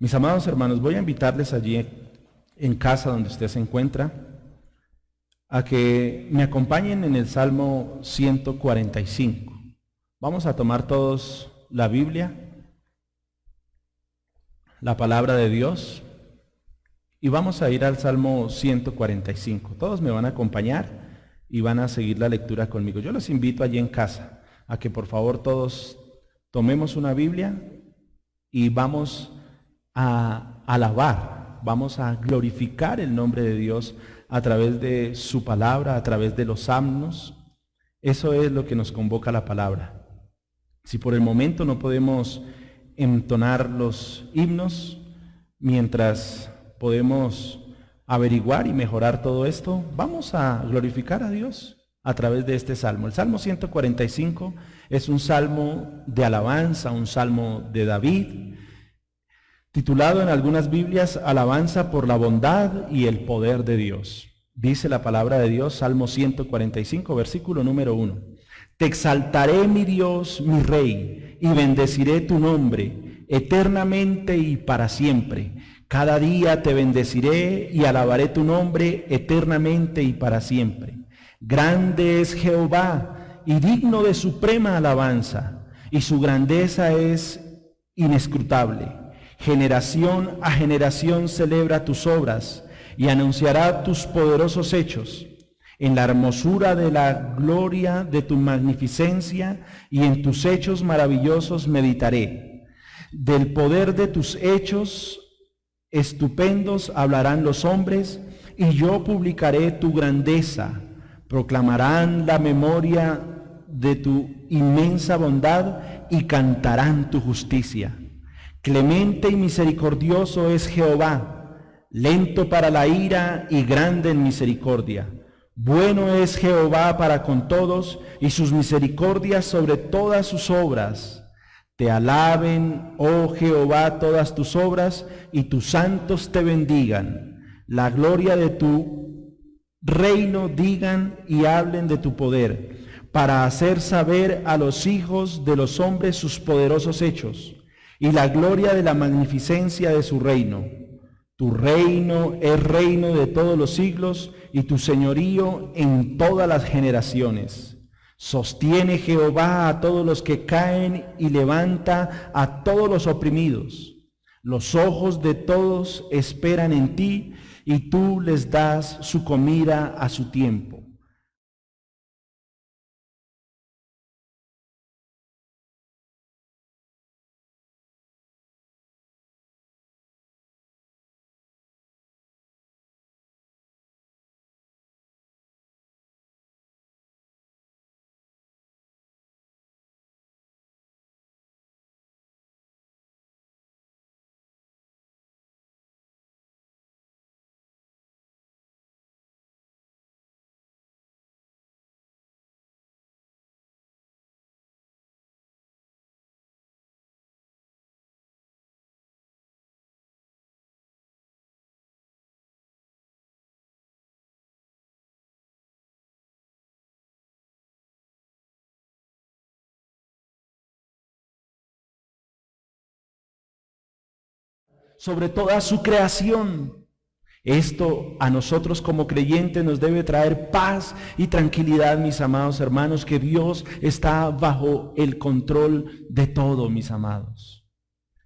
Mis amados hermanos, voy a invitarles allí en casa donde usted se encuentra a que me acompañen en el Salmo 145. Vamos a tomar todos la Biblia, la palabra de Dios, y vamos a ir al Salmo 145. Todos me van a acompañar y van a seguir la lectura conmigo. Yo los invito allí en casa a que por favor todos tomemos una Biblia y vamos a alabar, vamos a glorificar el nombre de Dios a través de su palabra, a través de los salmos. Eso es lo que nos convoca la palabra. Si por el momento no podemos entonar los himnos, mientras podemos averiguar y mejorar todo esto, vamos a glorificar a Dios a través de este salmo. El Salmo 145 es un salmo de alabanza, un salmo de David, titulado en algunas Biblias, Alabanza por la bondad y el poder de Dios. Dice la palabra de Dios, Salmo 145, versículo número 1. Te exaltaré, mi Dios, mi Rey, y bendeciré tu nombre, eternamente y para siempre. Cada día te bendeciré y alabaré tu nombre, eternamente y para siempre. Grande es Jehová, y digno de suprema alabanza, y su grandeza es inescrutable. Generación a generación celebra tus obras y anunciará tus poderosos hechos. En la hermosura de la gloria de tu magnificencia y en tus hechos maravillosos meditaré. Del poder de tus hechos estupendos hablarán los hombres, y yo publicaré tu grandeza. Proclamarán la memoria de tu inmensa bondad y cantarán tu justicia. Clemente y misericordioso es Jehová, lento para la ira y grande en misericordia. Bueno es Jehová para con todos, y sus misericordias sobre todas sus obras. Te alaben, oh Jehová, todas tus obras, y tus santos te bendigan. La gloria de tu reino digan y hablen de tu poder, para hacer saber a los hijos de los hombres sus poderosos hechos, y la gloria de la magnificencia de su reino. Tu reino es reino de todos los siglos, y tu señorío en todas las generaciones. Sostiene Jehová a todos los que caen y levanta a todos los oprimidos. Los ojos de todos esperan en ti, y tú les das su comida a su tiempo. Sobre toda su creación. Esto a nosotros como creyentes nos debe traer paz y tranquilidad, mis amados hermanos, que Dios está bajo el control de todo, mis amados.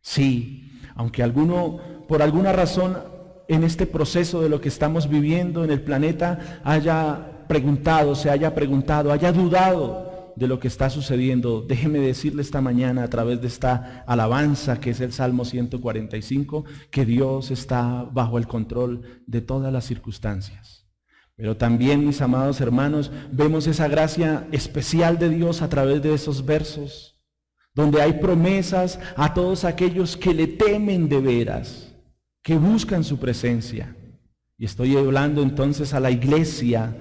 Sí, aunque alguno, por alguna razón, en este proceso de lo que estamos viviendo en el planeta, haya preguntado, haya dudado de lo que está sucediendo, déjeme decirle esta mañana a través de esta alabanza que es el Salmo 145, que Dios está bajo el control de todas las circunstancias. Pero también, mis amados hermanos, vemos esa gracia especial de Dios a través de esos versos, donde hay promesas a todos aquellos que le temen de veras, que buscan su presencia. Y estoy hablando entonces a la iglesia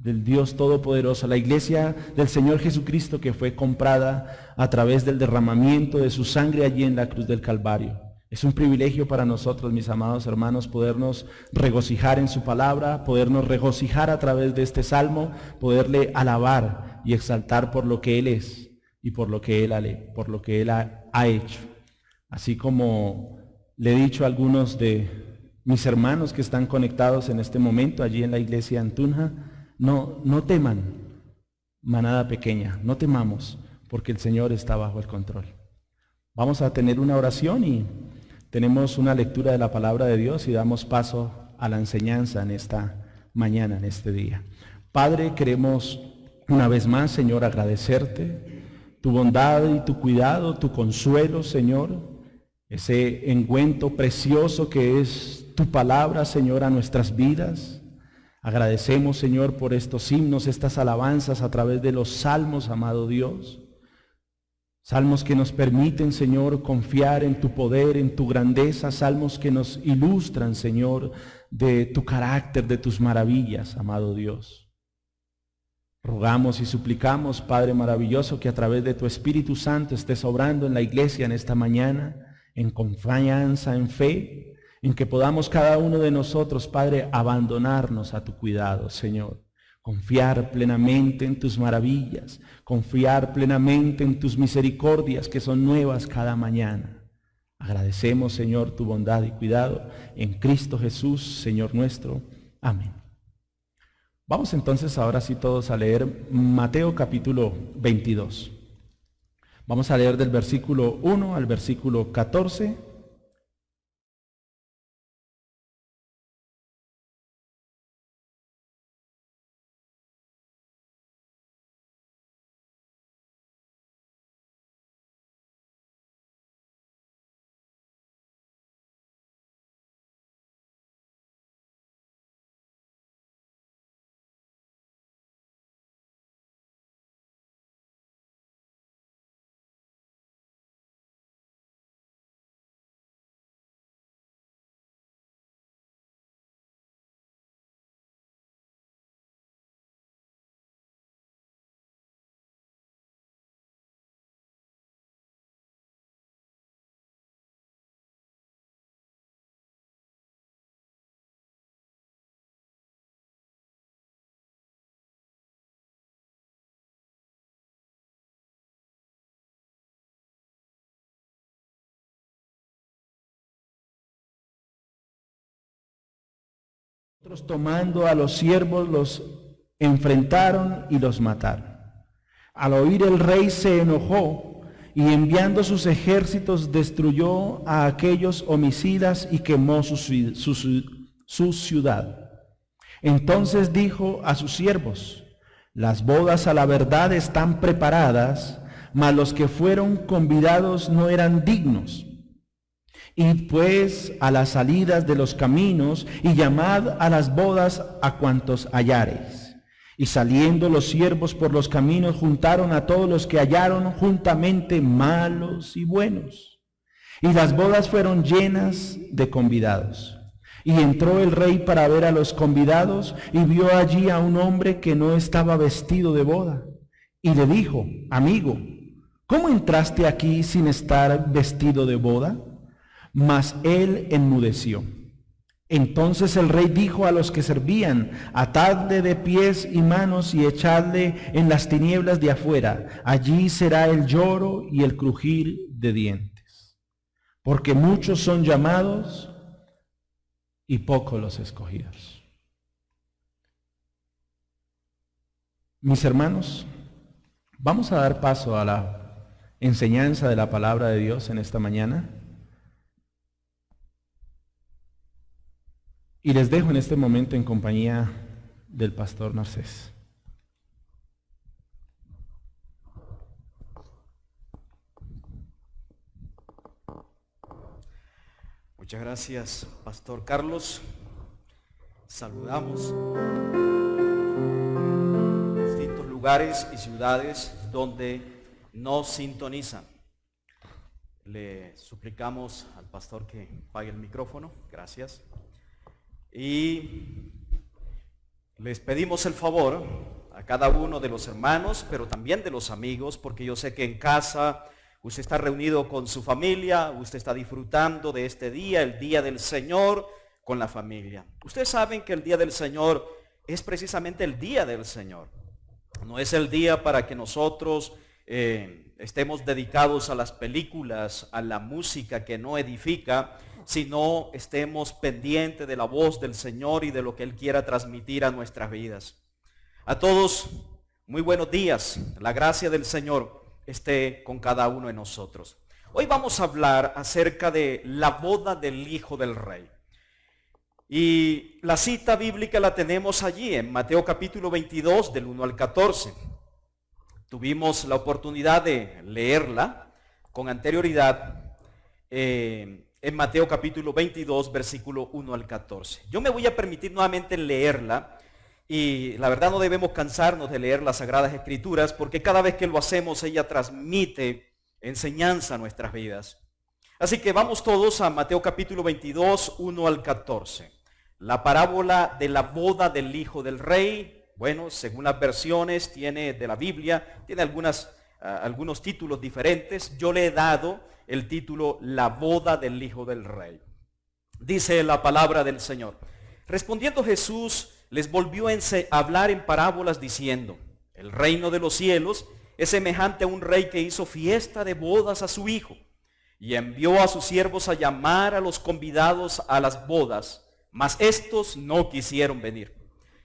del Dios Todopoderoso, la iglesia del Señor Jesucristo, que fue comprada a través del derramamiento de su sangre allí en la cruz del Calvario. Es un privilegio para nosotros, mis amados hermanos, podernos regocijar en su palabra, podernos regocijar a través de este salmo, poderle alabar y exaltar por lo que Él es y por lo que Él ha hecho. Así como Le he dicho a algunos de mis hermanos que están conectados en este momento allí en la iglesia Antunja, no teman, manada pequeña, no temamos, porque el Señor está bajo el control. Vamos a tener una oración y tenemos una lectura de la palabra de Dios y damos paso a la enseñanza en esta mañana, en este día. Padre, queremos una vez más, Señor, agradecerte tu bondad y tu cuidado, tu consuelo, Señor, ese engüento precioso que es tu palabra, Señor, a nuestras vidas. Agradecemos, Señor, por estos himnos, estas alabanzas a través de los salmos, amado Dios. Salmos que nos permiten, Señor, confiar en tu poder, en tu grandeza. Salmos que nos ilustran, Señor, de tu carácter, de tus maravillas, amado Dios. Rogamos y suplicamos, Padre maravilloso, que a través de tu Espíritu Santo estés obrando en la iglesia en esta mañana, en confianza, en fe, en que podamos cada uno de nosotros, Padre, abandonarnos a tu cuidado, Señor. Confiar plenamente en tus maravillas, confiar plenamente en tus misericordias que son nuevas cada mañana. Agradecemos, Señor, tu bondad y cuidado en Cristo Jesús, Señor nuestro. Amén. Vamos entonces ahora sí todos a leer Mateo capítulo 22. Vamos a leer del versículo 1 al versículo 14. Otros tomando a los siervos los enfrentaron y los mataron. Al oír el rey se enojó y enviando sus ejércitos destruyó a aquellos homicidas y quemó su ciudad. Entonces dijo a sus siervos: las bodas a la verdad están preparadas, mas los que fueron convidados no eran dignos. Id pues a las salidas de los caminos y llamad a las bodas a cuantos hallareis. Y saliendo los siervos por los caminos juntaron a todos los que hallaron juntamente, malos y buenos. Y las bodas fueron llenas de convidados. Y entró el rey para ver a los convidados y vio allí a un hombre que no estaba vestido de boda. Y le dijo: amigo, ¿cómo entraste aquí sin estar vestido de boda? Mas él enmudeció. Entonces el rey dijo a los que servían: atadle de pies y manos y echadle en las tinieblas de afuera. Allí será el lloro y el crujir de dientes. Porque muchos son llamados y pocos los escogidos. Mis hermanos, vamos a dar paso a la enseñanza de la palabra de Dios en esta mañana. Y les dejo en este momento en compañía del pastor Narcés. Muchas gracias, Pastor Carlos. Saludamos distintos lugares y ciudades donde nos sintonizan. Le suplicamos al pastor que apague el micrófono. Gracias. Y les pedimos el favor a cada uno de los hermanos, pero también de los amigos, porque yo sé que en casa usted está reunido con su familia, usted está disfrutando de este día, el día del Señor, con la familia. Ustedes saben que el día del Señor es precisamente el día del Señor. No es el día para que nosotros estemos dedicados a las películas, a la música que no edifica, si no estemos pendientes de la voz del Señor y de lo que Él quiera transmitir a nuestras vidas. A todos, muy buenos días. La gracia del Señor esté con cada uno de nosotros. Hoy vamos a hablar acerca de la boda del Hijo del Rey. Y la cita bíblica la tenemos allí en Mateo capítulo 22 del 1 al 14. Tuvimos la oportunidad de leerla con anterioridad en Mateo capítulo 22 versículo 1 al 14. Yo me voy a permitir nuevamente leerla y la verdad no debemos cansarnos de leer las Sagradas Escrituras porque cada vez que lo hacemos ella transmite enseñanza a nuestras vidas. Así que vamos todos a Mateo capítulo 22, 1 al 14. La parábola de la boda del Hijo del Rey, bueno, según las versiones de la Biblia, tiene algunos títulos diferentes. Yo le he dado el título La boda del Hijo del Rey. Dice la palabra del Señor. Respondiendo Jesús, les volvió a hablar en parábolas diciendo, el reino de los cielos es semejante a un rey que hizo fiesta de bodas a su hijo y envió a sus siervos a llamar a los convidados a las bodas, mas estos no quisieron venir.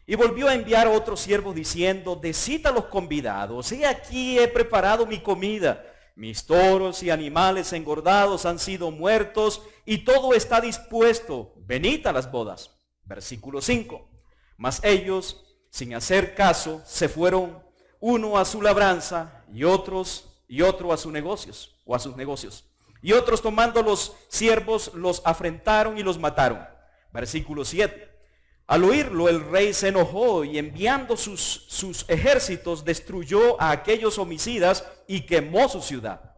Y volvió a enviar a otros siervos diciendo, decid a los convidados, he aquí he preparado mi comida, mis toros y animales engordados han sido muertos y todo está dispuesto, venid a las bodas. Versículo 5. Mas ellos, sin hacer caso, se fueron uno a su labranza y otro a sus negocios. Y otros tomando los siervos los afrentaron y los mataron. Versículo 7. Al oírlo el rey se enojó y enviando sus ejércitos destruyó a aquellos homicidas y quemó su ciudad.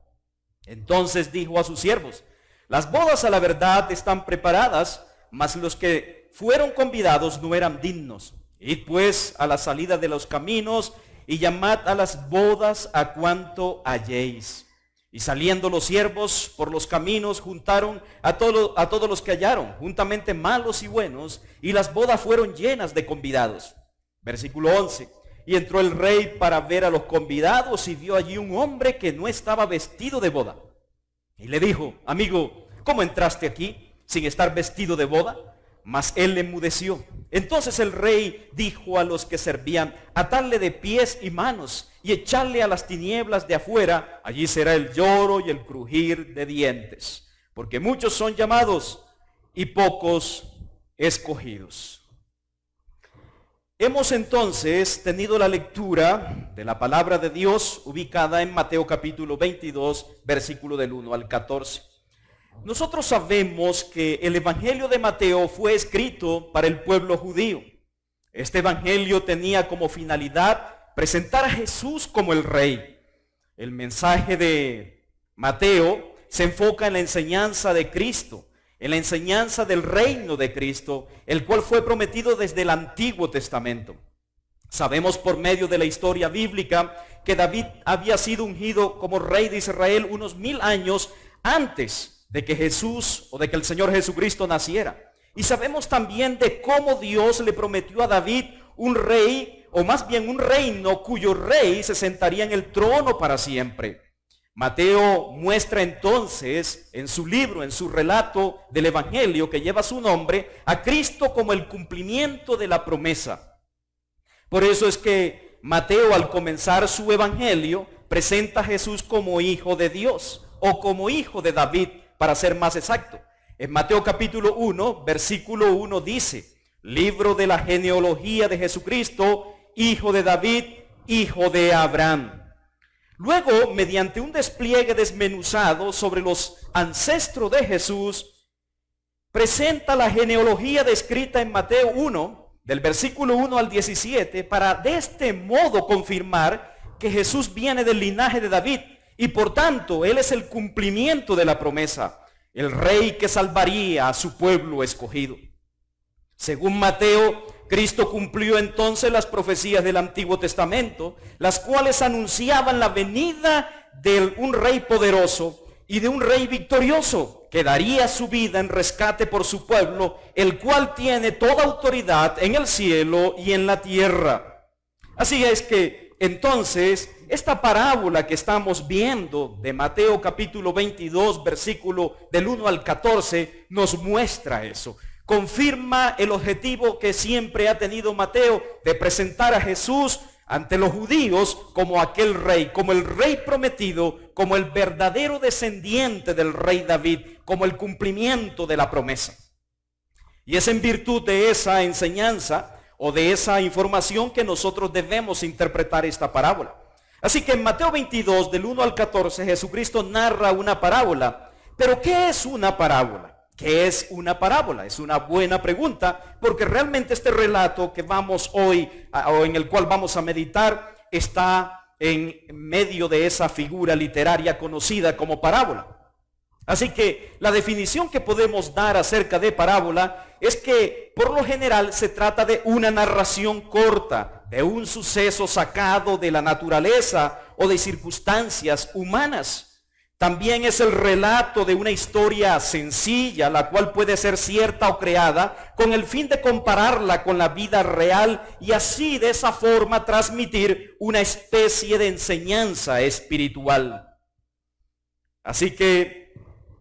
Entonces dijo a sus siervos, las bodas a la verdad están preparadas, mas los que fueron convidados no eran dignos. Id pues a la salida de los caminos y llamad a las bodas a cuanto halléis. Y saliendo los siervos por los caminos juntaron a todos los que hallaron, juntamente malos y buenos, y las bodas fueron llenas de convidados. Versículo 11. Y entró el rey para ver a los convidados y vio allí un hombre que no estaba vestido de boda. Y le dijo, amigo, ¿cómo entraste aquí sin estar vestido de boda? Mas él enmudeció. Entonces el rey dijo a los que servían, atadle de pies y manos y echarle a las tinieblas de afuera, allí será el lloro y el crujir de dientes, porque muchos son llamados y pocos escogidos. Hemos entonces tenido la lectura de la palabra de Dios ubicada en Mateo capítulo 22, versículo del 1 al 14. Nosotros sabemos que el Evangelio de Mateo fue escrito para el pueblo judío. Este Evangelio tenía como finalidad presentar a Jesús como el Rey. El mensaje de Mateo se enfoca en la enseñanza de Cristo, en la enseñanza del reino de Cristo, el cual fue prometido desde el Antiguo Testamento. Sabemos por medio de la historia bíblica que David había sido ungido como rey de Israel unos 1000 años antes de que el Señor Jesucristo naciera. Y sabemos también de cómo Dios le prometió a David un rey, o más bien un reino cuyo rey se sentaría en el trono para siempre. Mateo muestra entonces en su libro, en su relato del Evangelio que lleva su nombre, a Cristo como el cumplimiento de la promesa. Por eso es que Mateo al comenzar su Evangelio presenta a Jesús como hijo de Dios o como hijo de David, para ser más exacto. En Mateo capítulo 1, versículo 1 dice, libro de la genealogía de Jesucristo, hijo de David, hijo de Abraham. Luego, mediante un despliegue desmenuzado sobre los ancestros de Jesús, presenta la genealogía descrita en Mateo 1, del versículo 1 al 17, para de este modo confirmar que Jesús viene del linaje de David, y por tanto, Él es el cumplimiento de la promesa, el rey que salvaría a su pueblo escogido. Según Mateo, Cristo cumplió entonces las profecías del Antiguo Testamento, las cuales anunciaban la venida de un rey poderoso y de un rey victorioso, que daría su vida en rescate por su pueblo, el cual tiene toda autoridad en el cielo y en la tierra. Así es que entonces, esta parábola que estamos viendo de Mateo capítulo 22, versículo del 1 al 14, nos muestra eso. Confirma el objetivo que siempre ha tenido Mateo de presentar a Jesús ante los judíos como aquel rey, como el rey prometido, como el verdadero descendiente del rey David, como el cumplimiento de la promesa. Y es en virtud de esa enseñanza o de esa información que nosotros debemos interpretar esta parábola. Así que en Mateo 22, del 1 al 14, Jesucristo narra una parábola. Pero ¿qué es una parábola? ¿Qué es una parábola? Es una buena pregunta, porque realmente este relato que vamos hoy, o en el cual vamos a meditar, está en medio de esa figura literaria conocida como parábola. Así que la definición que podemos dar acerca de parábola es que por lo general se trata de una narración corta, de un suceso sacado de la naturaleza o de circunstancias humanas. También es el relato de una historia sencilla, la cual puede ser cierta o creada, con el fin de compararla con la vida real y así de esa forma transmitir una especie de enseñanza espiritual. Así que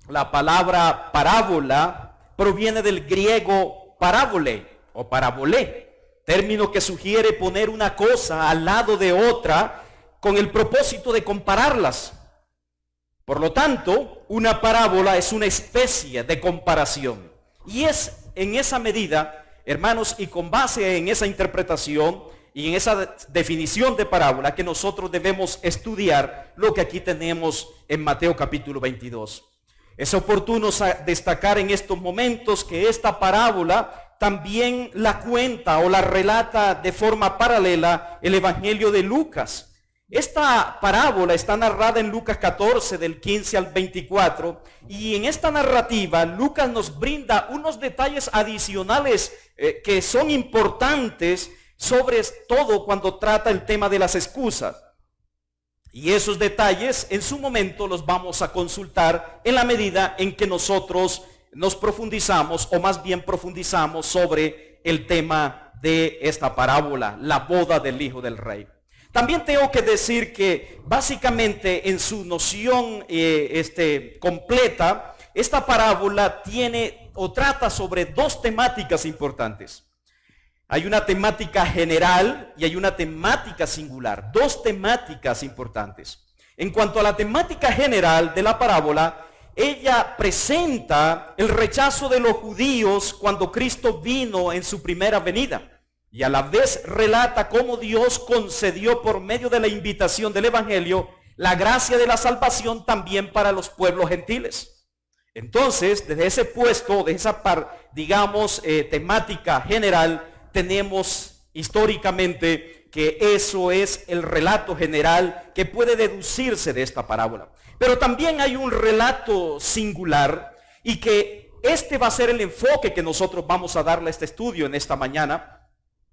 la palabra parábola proviene del griego parábole o parabolé, término que sugiere poner una cosa al lado de otra con el propósito de compararlas. Por lo tanto, una parábola es una especie de comparación. Y es en esa medida, hermanos, y con base en esa interpretación y en esa definición de parábola que nosotros debemos estudiar lo que aquí tenemos en Mateo capítulo 22. Es oportuno destacar en estos momentos que esta parábola también la cuenta o la relata de forma paralela el Evangelio de Lucas. Esta parábola está narrada en Lucas 14 del 15 al 24 y en esta narrativa Lucas nos brinda unos detalles adicionales que son importantes, sobre todo cuando trata el tema de las excusas. Y esos detalles en su momento los vamos a consultar en la medida en que nosotros nos profundizamos, o más bien profundizamos sobre el tema de esta parábola, la boda del Hijo del Rey. También tengo que decir que básicamente en su noción completa, esta parábola tiene o trata sobre dos temáticas importantes. Hay una temática general y hay una temática singular, dos temáticas importantes. En cuanto a la temática general de la parábola, ella presenta el rechazo de los judíos cuando Cristo vino en su primera venida. Y a la vez relata cómo Dios concedió por medio de la invitación del Evangelio la gracia de la salvación también para los pueblos gentiles. Entonces, desde ese puesto, de esa temática general, tenemos históricamente que eso es el relato general que puede deducirse de esta parábola. Pero también hay un relato singular y que este va a ser el enfoque que nosotros vamos a darle a este estudio en esta mañana.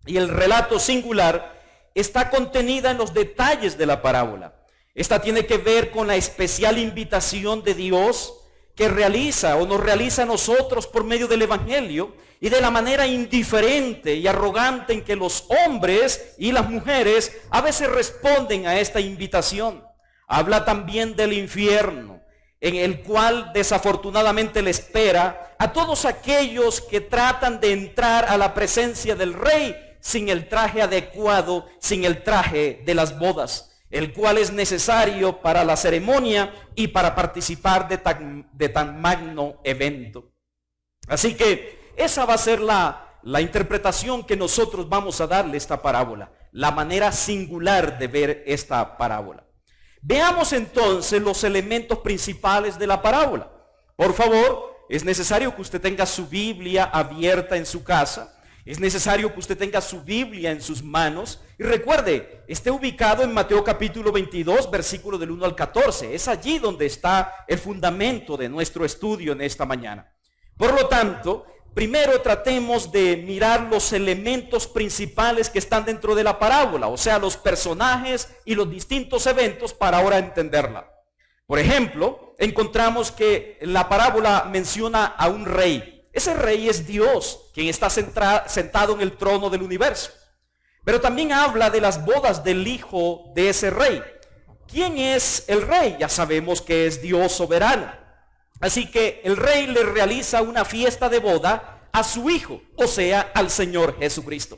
Y el relato singular está contenida en los detalles de la parábola. Esta tiene que ver con la especial invitación de Dios que realiza o nos realiza a nosotros por medio del Evangelio y de la manera indiferente y arrogante en que los hombres y las mujeres a veces responden a esta invitación. Habla también del infierno, en el cual desafortunadamente le espera a todos aquellos que tratan de entrar a la presencia del Rey sin el traje adecuado, sin el traje de las bodas, el cual es necesario para la ceremonia y para participar de tan magno evento. Así que esa va a ser la interpretación que nosotros vamos a darle a esta parábola, la manera singular de ver esta parábola. Veamos entonces los elementos principales de la parábola. Por favor, es necesario que usted tenga su Biblia abierta en su casa. Es necesario que usted tenga su Biblia en sus manos. Y recuerde, esté ubicado en Mateo capítulo 22, versículo del 1 al 14. Es allí donde está el fundamento de nuestro estudio en esta mañana. Por lo tanto, primero tratemos de mirar los elementos principales que están dentro de la parábola, o sea, los personajes y los distintos eventos para ahora entenderla. Por ejemplo, encontramos que la parábola menciona a un rey. Ese rey es Dios, quien está sentado en el trono del universo. Pero también habla de las bodas del hijo de ese rey. ¿Quién es el rey? Ya sabemos que es Dios soberano. Así que el rey le realiza una fiesta de boda a su hijo, o sea, al Señor Jesucristo.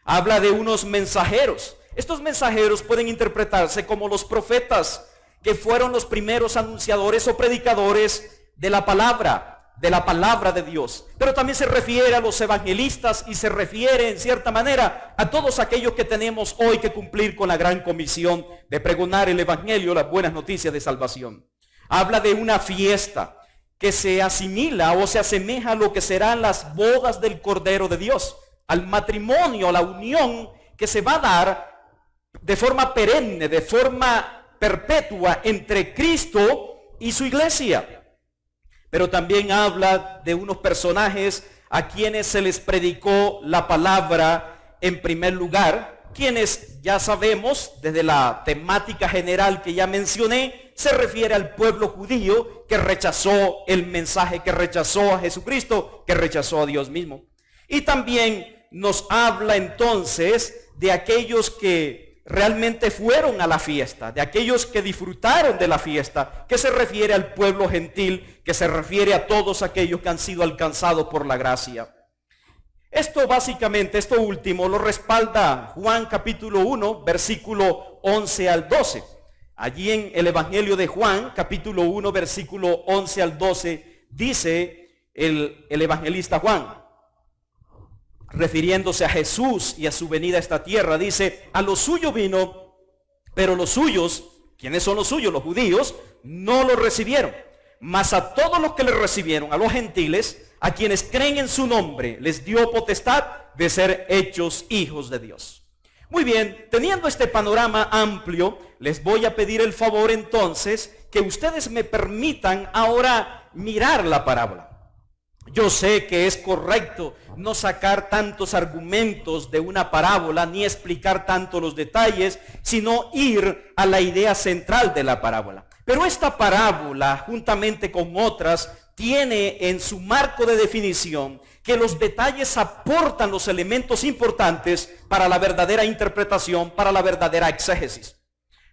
Habla de unos mensajeros. Estos mensajeros pueden interpretarse como los profetas, que fueron los primeros anunciadores o predicadores de la palabra de Dios. Pero también se refiere a los evangelistas y se refiere en cierta manera a todos aquellos que tenemos hoy que cumplir con la gran comisión de pregonar el evangelio, las buenas noticias de salvación. Habla de una fiesta que se asimila o se asemeja a lo que serán las bodas del Cordero de Dios, al matrimonio, a la unión que se va a dar de forma perenne, de forma perpetua entre Cristo y su iglesia. Pero también habla de unos personajes a quienes se les predicó la palabra en primer lugar, quienes ya sabemos desde la temática general que ya mencioné, se refiere al pueblo judío que rechazó el mensaje, que rechazó a Jesucristo, que rechazó a Dios mismo. Y también nos habla entonces de aquellos que realmente fueron a la fiesta, de aquellos que disfrutaron de la fiesta, que se refiere al pueblo gentil, que se refiere a todos aquellos que han sido alcanzados por la gracia. Esto básicamente, esto último, lo respalda Juan capítulo 1, versículo 11 al 12. Allí en el Evangelio de Juan, capítulo 1, versículo 11 al 12, dice el evangelista Juan, refiriéndose a Jesús y a su venida a esta tierra, dice: a lo suyo vino, pero los suyos, ¿quiénes son los suyos? Los judíos, no lo recibieron. Mas a todos los que le recibieron, a los gentiles, a quienes creen en su nombre, les dio potestad de ser hechos hijos de Dios. Muy bien, teniendo este panorama amplio, les voy a pedir el favor entonces que ustedes me permitan ahora mirar la parábola. Yo sé que es correcto no sacar tantos argumentos de una parábola ni explicar tanto los detalles, sino ir a la idea central de la parábola. Pero esta parábola, juntamente con otras, tiene en su marco de definición que los detalles aportan los elementos importantes para la verdadera interpretación, para la verdadera exégesis.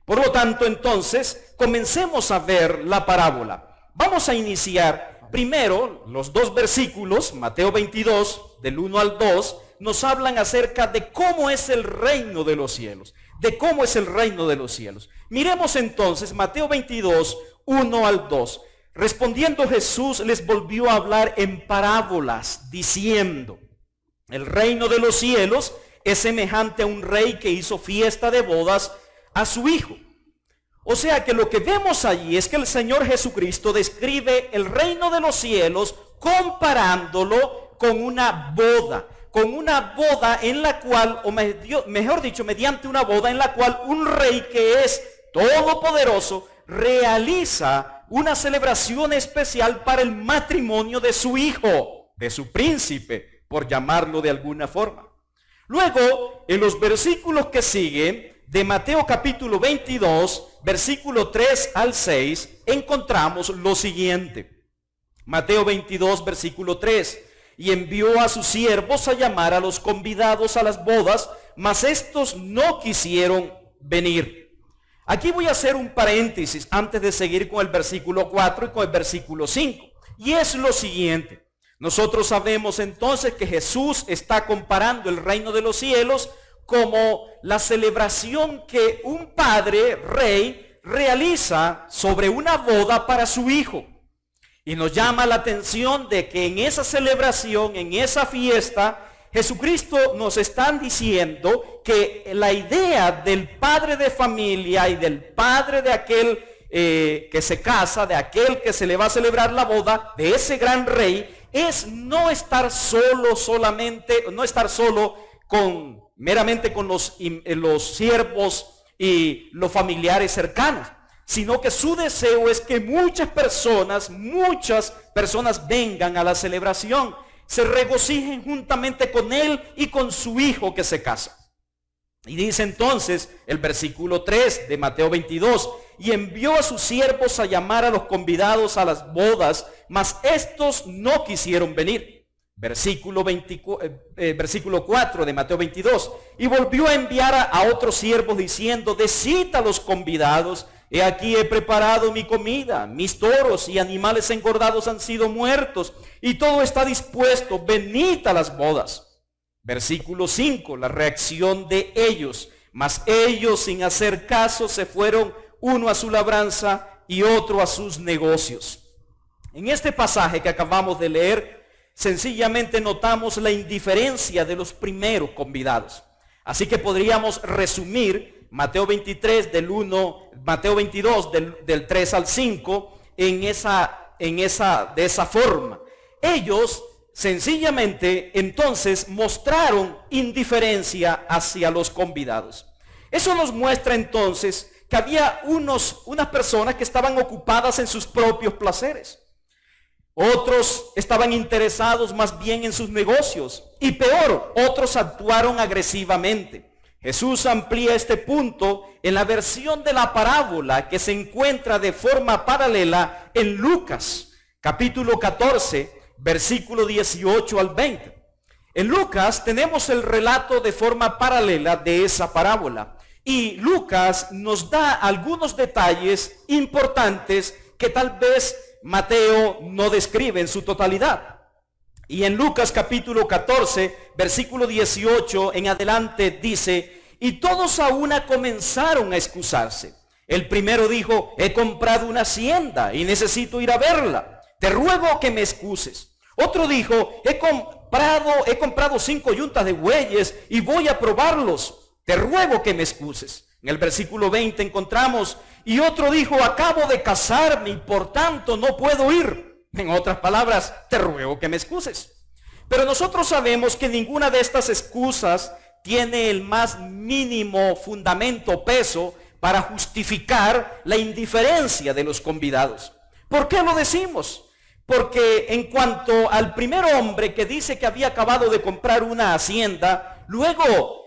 Por lo tanto, entonces, comencemos a ver la parábola. Vamos a iniciar. Primero, los dos versículos, Mateo 22, del 1 al 2, nos hablan acerca de cómo es el reino de los cielos. De cómo es el reino de los cielos. Miremos entonces Mateo 22, 1 al 2. Respondiendo Jesús les volvió a hablar en parábolas, diciendo: el reino de los cielos es semejante a un rey que hizo fiesta de bodas a su hijo. O sea que lo que vemos allí es que el Señor Jesucristo describe el reino de los cielos comparándolo con una boda en la cual, o mejor dicho, mediante una boda en la cual un rey que es todopoderoso realiza una celebración especial para el matrimonio de su hijo, de su príncipe, por llamarlo de alguna forma. Luego, en los versículos que siguen, de Mateo capítulo 22, versículo 3 al 6, encontramos lo siguiente. Mateo 22, versículo 3. Y envió a sus siervos a llamar a los convidados a las bodas, mas estos no quisieron venir. Aquí voy a hacer un paréntesis antes de seguir con el versículo 4 y con el versículo 5. Y es lo siguiente. Nosotros sabemos entonces que Jesús está comparando el reino de los cielos como la celebración que un padre, rey, realiza sobre una boda para su hijo. Y nos llama la atención de que en esa celebración, en esa fiesta, Jesucristo nos está diciendo que la idea del padre de familia y del padre de aquel que se casa, de aquel que se le va a celebrar la boda, de ese gran rey, es no estar solo meramente con los siervos y los familiares cercanos, sino que su deseo es que muchas personas vengan a la celebración, se regocijen juntamente con él y con su hijo que se casa. Y dice entonces el versículo 3 de Mateo 22, y envió a sus siervos a llamar a los convidados a las bodas, mas estos no quisieron venir. Versículo 4 de Mateo 22. Y volvió a enviar a otros siervos diciendo, decid a los convidados, he aquí he preparado mi comida, mis toros y animales engordados han sido muertos, y todo está dispuesto, venid a las bodas. Versículo 5, la reacción de ellos. Mas ellos, sin hacer caso, se fueron, uno a su labranza y otro a sus negocios. En este pasaje que acabamos de leer, sencillamente notamos la indiferencia de los primeros convidados. Así que podríamos resumir Mateo 22 del 3 al 5 de esa forma. Ellos sencillamente entonces mostraron indiferencia hacia los convidados. Eso nos muestra entonces que había unas personas que estaban ocupadas en sus propios placeres. Otros estaban interesados más bien en sus negocios. Y peor, otros actuaron agresivamente. Jesús amplía este punto en la versión de la parábola que se encuentra de forma paralela en Lucas, capítulo 14, versículo 18 al 20. En Lucas tenemos el relato de forma paralela de esa parábola. Y Lucas nos da algunos detalles importantes que tal vez Mateo no describe en su totalidad. Y en Lucas capítulo 14, versículo 18 en adelante dice, y todos a una comenzaron a excusarse. El primero dijo, he comprado una hacienda y necesito ir a verla. Te ruego que me excuses. Otro dijo, he comprado 5 yuntas de bueyes y voy a probarlos. Te ruego que me excuses. En el versículo 20 encontramos, y otro dijo, acabo de casarme y por tanto no puedo ir. En otras palabras, te ruego que me excuses. Pero nosotros sabemos que ninguna de estas excusas tiene el más mínimo fundamento o peso para justificar la indiferencia de los convidados. ¿Por qué lo decimos? Porque en cuanto al primer hombre que dice que había acabado de comprar una hacienda, luego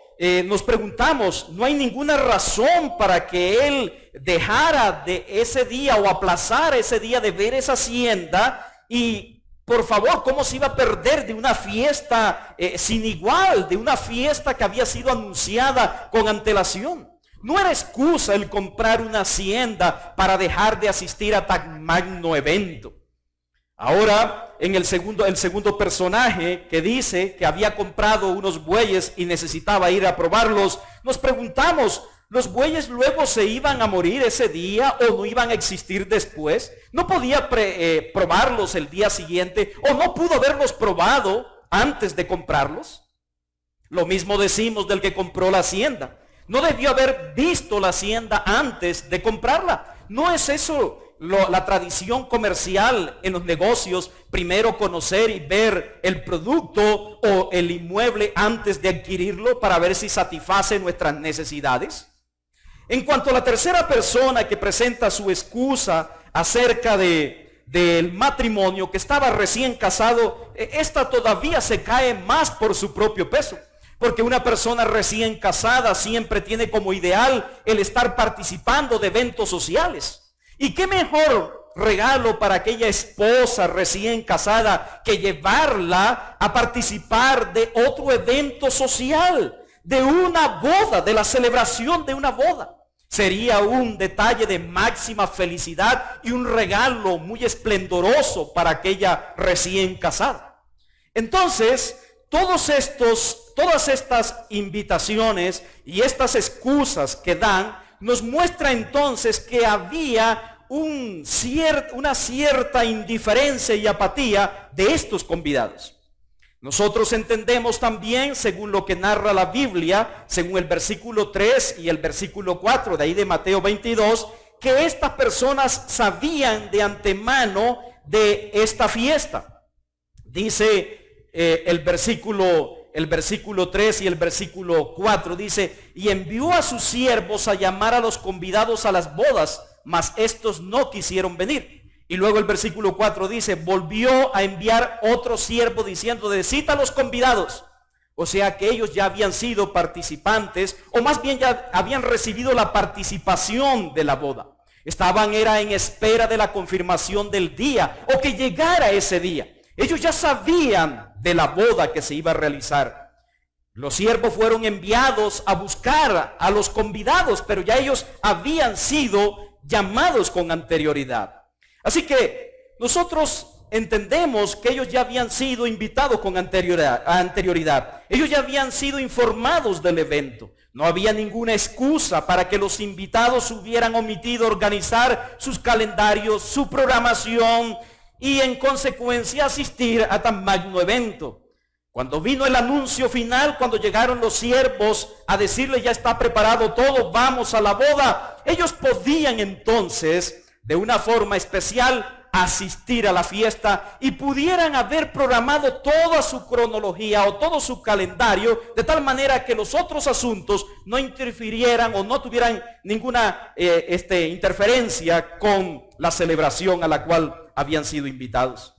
nos preguntamos, ¿no hay ninguna razón para que él dejara de ese día o aplazara ese día de ver esa hacienda? Y por favor, ¿cómo se iba a perder de una fiesta sin igual, de una fiesta que había sido anunciada con antelación? No era excusa el comprar una hacienda para dejar de asistir a tan magno evento. Ahora, en el segundo personaje que dice que había comprado unos bueyes y necesitaba ir a probarlos, nos preguntamos, ¿los bueyes luego se iban a morir ese día o no iban a existir después? ¿No podía probarlos el día siguiente o no pudo haberlos probado antes de comprarlos? Lo mismo decimos del que compró la hacienda. No debió haber visto la hacienda antes de comprarla. ¿No es eso la tradición comercial en los negocios? Primero conocer y ver el producto o el inmueble antes de adquirirlo para ver si satisface nuestras necesidades. En cuanto a la tercera persona que presenta su excusa acerca del matrimonio, que estaba recién casado, esta todavía se cae más por su propio peso. Porque una persona recién casada siempre tiene como ideal el estar participando de eventos sociales. ¿Y qué mejor regalo para aquella esposa recién casada que llevarla a participar de otro evento social, de una boda, de la celebración de una boda? Sería un detalle de máxima felicidad y un regalo muy esplendoroso para aquella recién casada. Entonces, todas estas invitaciones y estas excusas que dan nos muestra entonces que había una cierta indiferencia y apatía de estos convidados. Nosotros entendemos también, según lo que narra la Biblia, según el versículo 3 y el versículo 4 de ahí de Mateo 22, que estas personas sabían de antemano de esta fiesta. Dice el versículo 3 y el versículo 4, dice, y envió a sus siervos a llamar a los convidados a las bodas, mas estos no quisieron venir. Y luego el versículo 4 dice, volvió a enviar otro siervo diciendo, decid a los convidados. O sea que ellos ya habían sido participantes, o más bien ya habían recibido la participación de la boda. Estaban en espera de la confirmación del día, o que llegara ese día. Ellos ya sabían de la boda que se iba a realizar. Los siervos fueron enviados a buscar a los convidados, pero ya ellos habían sido llamados con anterioridad. Así que nosotros entendemos que ellos ya habían sido invitados con anterioridad. Ellos ya habían sido informados del evento. No había ninguna excusa para que los invitados hubieran omitido organizar sus calendarios, su programación y en consecuencia asistir a tan magno evento. Cuando vino el anuncio final, cuando llegaron los siervos a decirle ya está preparado todo, vamos a la boda, ellos podían entonces de una forma especial asistir a la fiesta y pudieran haber programado toda su cronología o todo su calendario de tal manera que los otros asuntos no interfirieran o no tuvieran ninguna interferencia con la celebración a la cual habían sido invitados.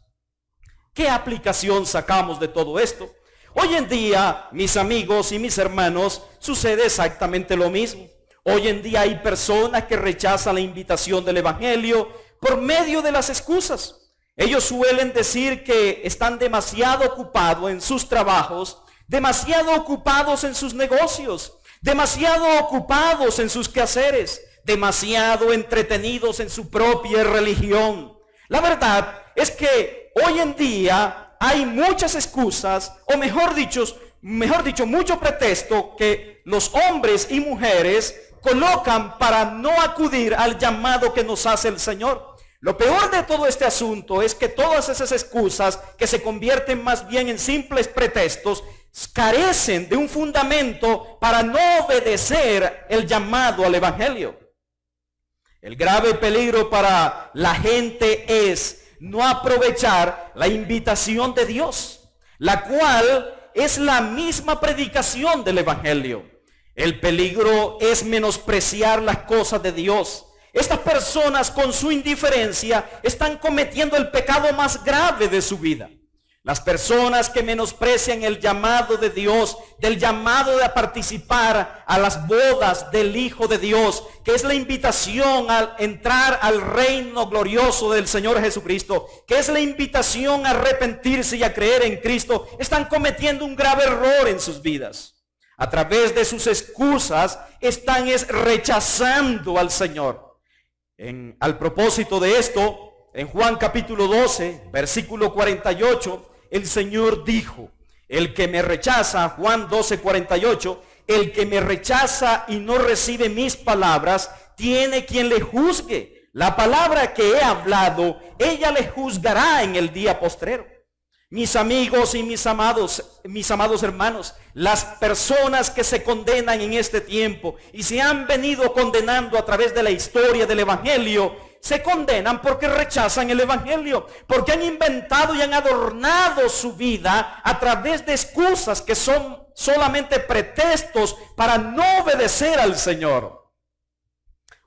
¿Qué aplicación sacamos de todo esto? Hoy en día, mis amigos y mis hermanos, sucede exactamente lo mismo. Hoy en día hay personas que rechazan la invitación del Evangelio por medio de las excusas. Ellos suelen decir que están demasiado ocupados en sus trabajos, demasiado ocupados en sus negocios, demasiado ocupados en sus quehaceres, demasiado entretenidos en su propia religión. La verdad es que hoy en día hay muchas excusas, o mejor dicho, mucho pretexto que los hombres y mujeres colocan para no acudir al llamado que nos hace el Señor. Lo peor de todo este asunto es que todas esas excusas que se convierten más bien en simples pretextos carecen de un fundamento para no obedecer el llamado al Evangelio. El grave peligro para la gente es no aprovechar la invitación de Dios, la cual es la misma predicación del Evangelio. El peligro es menospreciar las cosas de Dios. Estas personas con su indiferencia están cometiendo el pecado más grave de su vida. Las personas que menosprecian el llamado de Dios, del llamado de participar a las bodas del Hijo de Dios, que es la invitación a entrar al reino glorioso del Señor Jesucristo, que es la invitación a arrepentirse y a creer en Cristo, están cometiendo un grave error en sus vidas. A través de sus excusas están rechazando al Señor. Al propósito de esto, en Juan capítulo 12, versículo 48, el Señor dijo, el que me rechaza, Juan 12, 48, el que me rechaza y no recibe mis palabras, tiene quien le juzgue. La palabra que he hablado, ella le juzgará en el día postrero. Mis amigos y mis amados hermanos, las personas que se condenan en este tiempo y se han venido condenando a través de la historia del Evangelio, se condenan porque rechazan el Evangelio, porque han inventado y han adornado su vida a través de excusas que son solamente pretextos para no obedecer al Señor.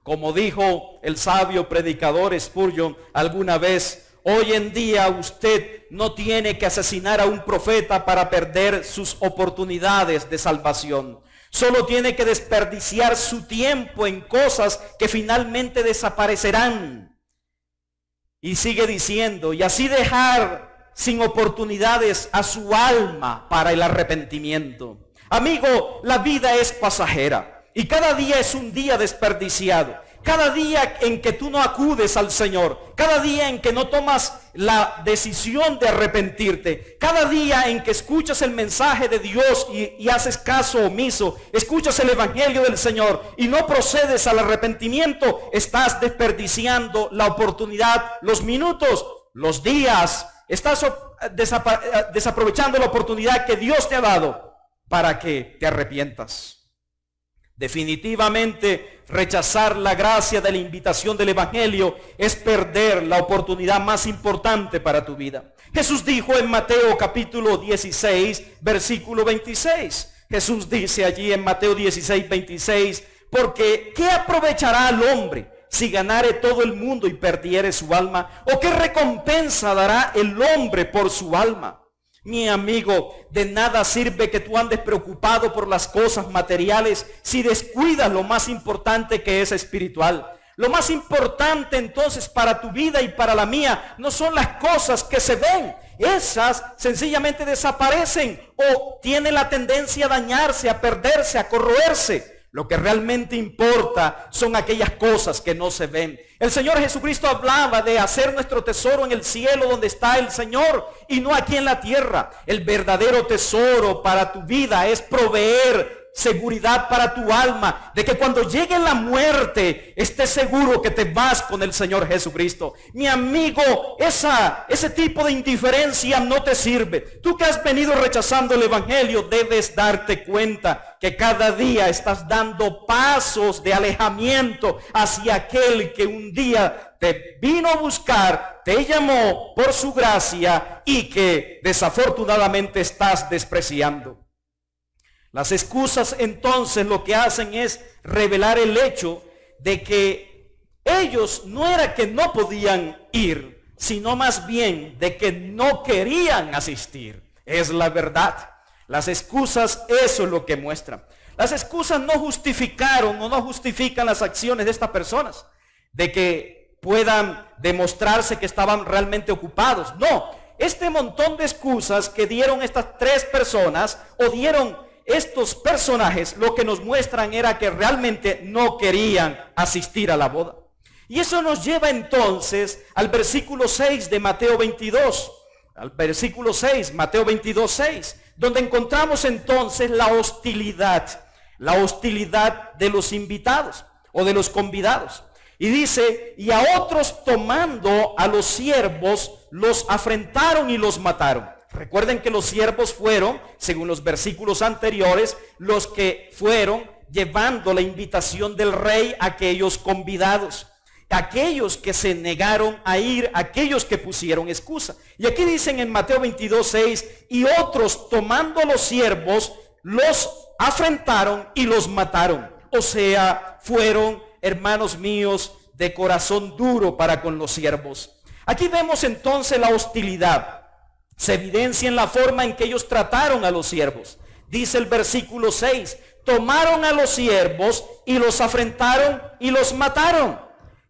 Como dijo el sabio predicador Spurgeon alguna vez, hoy en día usted no tiene que asesinar a un profeta para perder sus oportunidades de salvación. Solo tiene que desperdiciar su tiempo en cosas que finalmente desaparecerán. Y sigue diciendo, y así dejar sin oportunidades a su alma para el arrepentimiento. Amigo, la vida es pasajera y cada día es un día desperdiciado. Cada día en que tú no acudes al Señor, cada día en que no tomas la decisión de arrepentirte, cada día en que escuchas el mensaje de Dios y haces caso omiso, escuchas el Evangelio del Señor y no procedes al arrepentimiento, estás desperdiciando la oportunidad, los minutos, los días, estás desaprovechando la oportunidad que Dios te ha dado para que te arrepientas. Definitivamente rechazar la gracia de la invitación del Evangelio es perder la oportunidad más importante para tu vida. Jesús dijo en Mateo capítulo 16, versículo 26. Jesús dice allí en Mateo 16, 26, porque ¿qué aprovechará al hombre si ganare todo el mundo y perdiere su alma? ¿O qué recompensa dará el hombre por su alma? Mi amigo, de nada sirve que tú andes preocupado por las cosas materiales si descuidas lo más importante que es espiritual. Lo más importante entonces para tu vida y para la mía no son las cosas que se ven. esas sencillamente desaparecen o tienen la tendencia a dañarse, a perderse, a corroerse. Lo que realmente importa son aquellas cosas que no se ven. El Señor Jesucristo hablaba de hacer nuestro tesoro en el cielo donde está el Señor y no aquí en la tierra. El verdadero tesoro para tu vida es proveer seguridad para tu alma, de que cuando llegue la muerte estés seguro que te vas con el Señor Jesucristo. Mi amigo, ese tipo de indiferencia no te sirve. Tú que has venido rechazando el evangelio, debes darte cuenta que cada día estás dando pasos de alejamiento hacia aquel que un día te vino a buscar, te llamó por su gracia y que desafortunadamente estás despreciando. Las excusas entonces lo que hacen es revelar el hecho de que ellos no era que no podían ir, sino más bien de que no querían asistir. Es la verdad. Las excusas, eso es lo que muestran. Las excusas no justificaron o no justifican las acciones de estas personas, de que puedan demostrarse que estaban realmente ocupados. No, este montón de excusas que dieron estas tres personas o dieron estos personajes, lo que nos muestran era que realmente no querían asistir a la boda. Y eso nos lleva entonces al versículo 6 de Mateo 22. Al versículo 6, Mateo 22, 6, donde encontramos entonces la hostilidad de los invitados o de los convidados. Y dice, y a otros tomando a los siervos, los afrentaron y los mataron. Recuerden que los siervos fueron, según los versículos anteriores, los que fueron llevando la invitación del rey a aquellos convidados, aquellos que se negaron a ir, aquellos que pusieron excusa. Y aquí dicen en Mateo 22, 6, y otros tomando a los siervos, los afrentaron y los mataron. O sea, fueron, hermanos míos, de corazón duro para con los siervos. Aquí vemos entonces la hostilidad. Se evidencia en la forma en que ellos trataron a los siervos. Dice el versículo 6, tomaron a los siervos y los afrentaron y los mataron.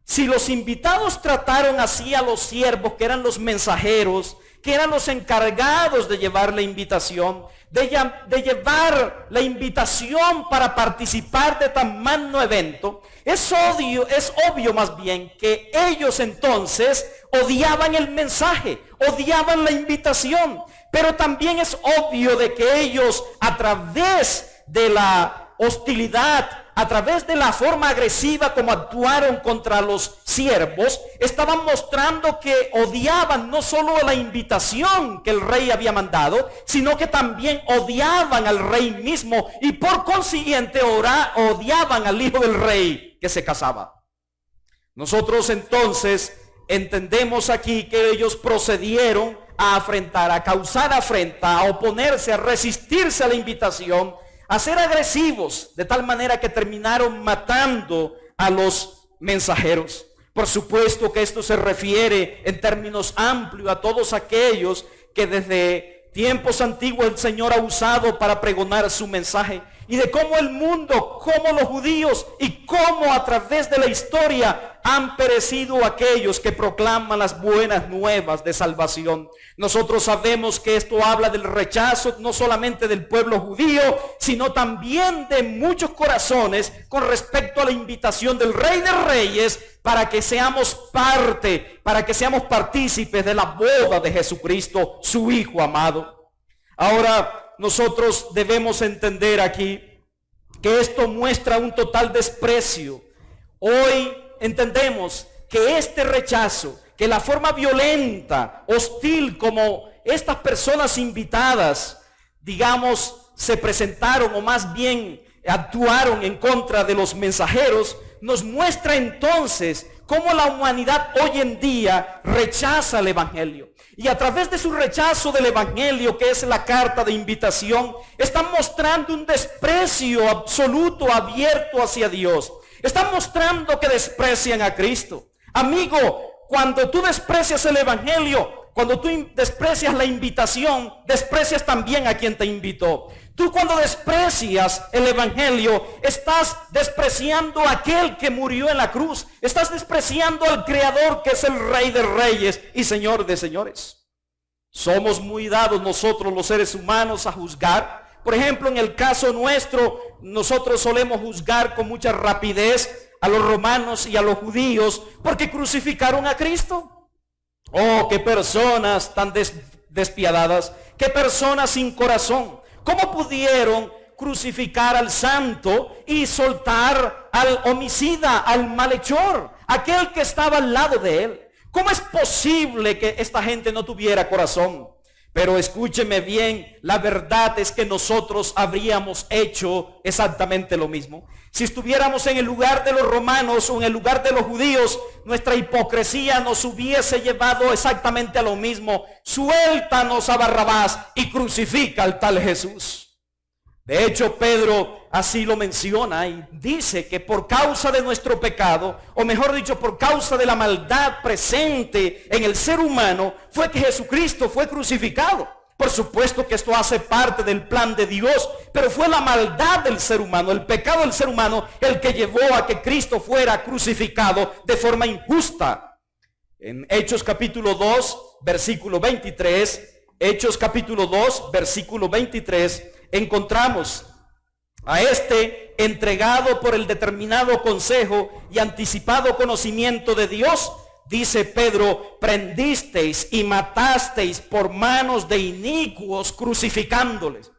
Si los invitados trataron así a los siervos, que eran los mensajeros, que eran los encargados de llevar la invitación, de llevar la invitación para participar de tan magno evento, es obvio más bien que ellos entonces odiaban el mensaje, odiaban la invitación, pero también es obvio de que ellos a través de la hostilidad, a través de la forma agresiva como actuaron contra los siervos, estaban mostrando que odiaban no solo la invitación que el rey había mandado, sino que también odiaban al rey mismo y por consiguiente odiaban al hijo del rey que se casaba. Nosotros entonces entendemos aquí que ellos procedieron a afrentar, a causar afrenta, a oponerse, a resistirse a la invitación, a ser agresivos, de tal manera que terminaron matando a los mensajeros. Por supuesto que esto se refiere en términos amplios a todos aquellos que desde tiempos antiguos el Señor ha usado para pregonar su mensaje, y de cómo el mundo, cómo los judíos y cómo a través de la historia han perecido aquellos que proclaman las buenas nuevas de salvación. Nosotros sabemos que esto habla del rechazo no solamente del pueblo judío, sino también de muchos corazones con respecto a la invitación del Rey de Reyes para que seamos parte, para que seamos partícipes de la boda de Jesucristo, su Hijo amado. Ahora, nosotros debemos entender aquí que esto muestra un total desprecio. Hoy entendemos que este rechazo, que la forma violenta, hostil como estas personas invitadas, digamos, se presentaron o más bien actuaron en contra de los mensajeros, nos muestra entonces cómo la humanidad hoy en día rechaza el evangelio. Y a través de su rechazo del evangelio, que es la carta de invitación, están mostrando un desprecio absoluto, abierto hacia Dios. Están mostrando que desprecian a Cristo. Amigo, cuando tú desprecias el evangelio, cuando tú desprecias la invitación, desprecias también a quien te invitó. Tú cuando desprecias el evangelio, estás despreciando a aquel que murió en la cruz. Estás despreciando al Creador, que es el Rey de Reyes y Señor de Señores. Somos muy dados nosotros los seres humanos a juzgar. Por ejemplo, en el caso nuestro, nosotros solemos juzgar con mucha rapidez a los romanos y a los judíos porque crucificaron a Cristo. Oh, qué personas tan despiadadas, qué personas sin corazón. ¿Cómo pudieron crucificar al santo y soltar al homicida, al malhechor, aquel que estaba al lado de él? ¿Cómo es posible que esta gente no tuviera corazón? Pero escúcheme bien, la verdad es que nosotros habríamos hecho exactamente lo mismo. Si estuviéramos en el lugar de los romanos o en el lugar de los judíos, nuestra hipocresía nos hubiese llevado exactamente a lo mismo. Suéltanos a Barrabás y crucifica al tal Jesús. De hecho, Pedro así lo menciona y dice que por causa de nuestro pecado, o mejor dicho, por causa de la maldad presente en el ser humano, fue que Jesucristo fue crucificado. Por supuesto que esto hace parte del plan de Dios, pero fue la maldad del ser humano, el pecado del ser humano, el que llevó a que Cristo fuera crucificado de forma injusta. En Hechos capítulo 2, versículo 23, Hechos capítulo 2, versículo 23, encontramos a este entregado por el determinado consejo y anticipado conocimiento de Dios. Dice Pedro, prendisteis y matasteis por manos de inicuos crucificándoles.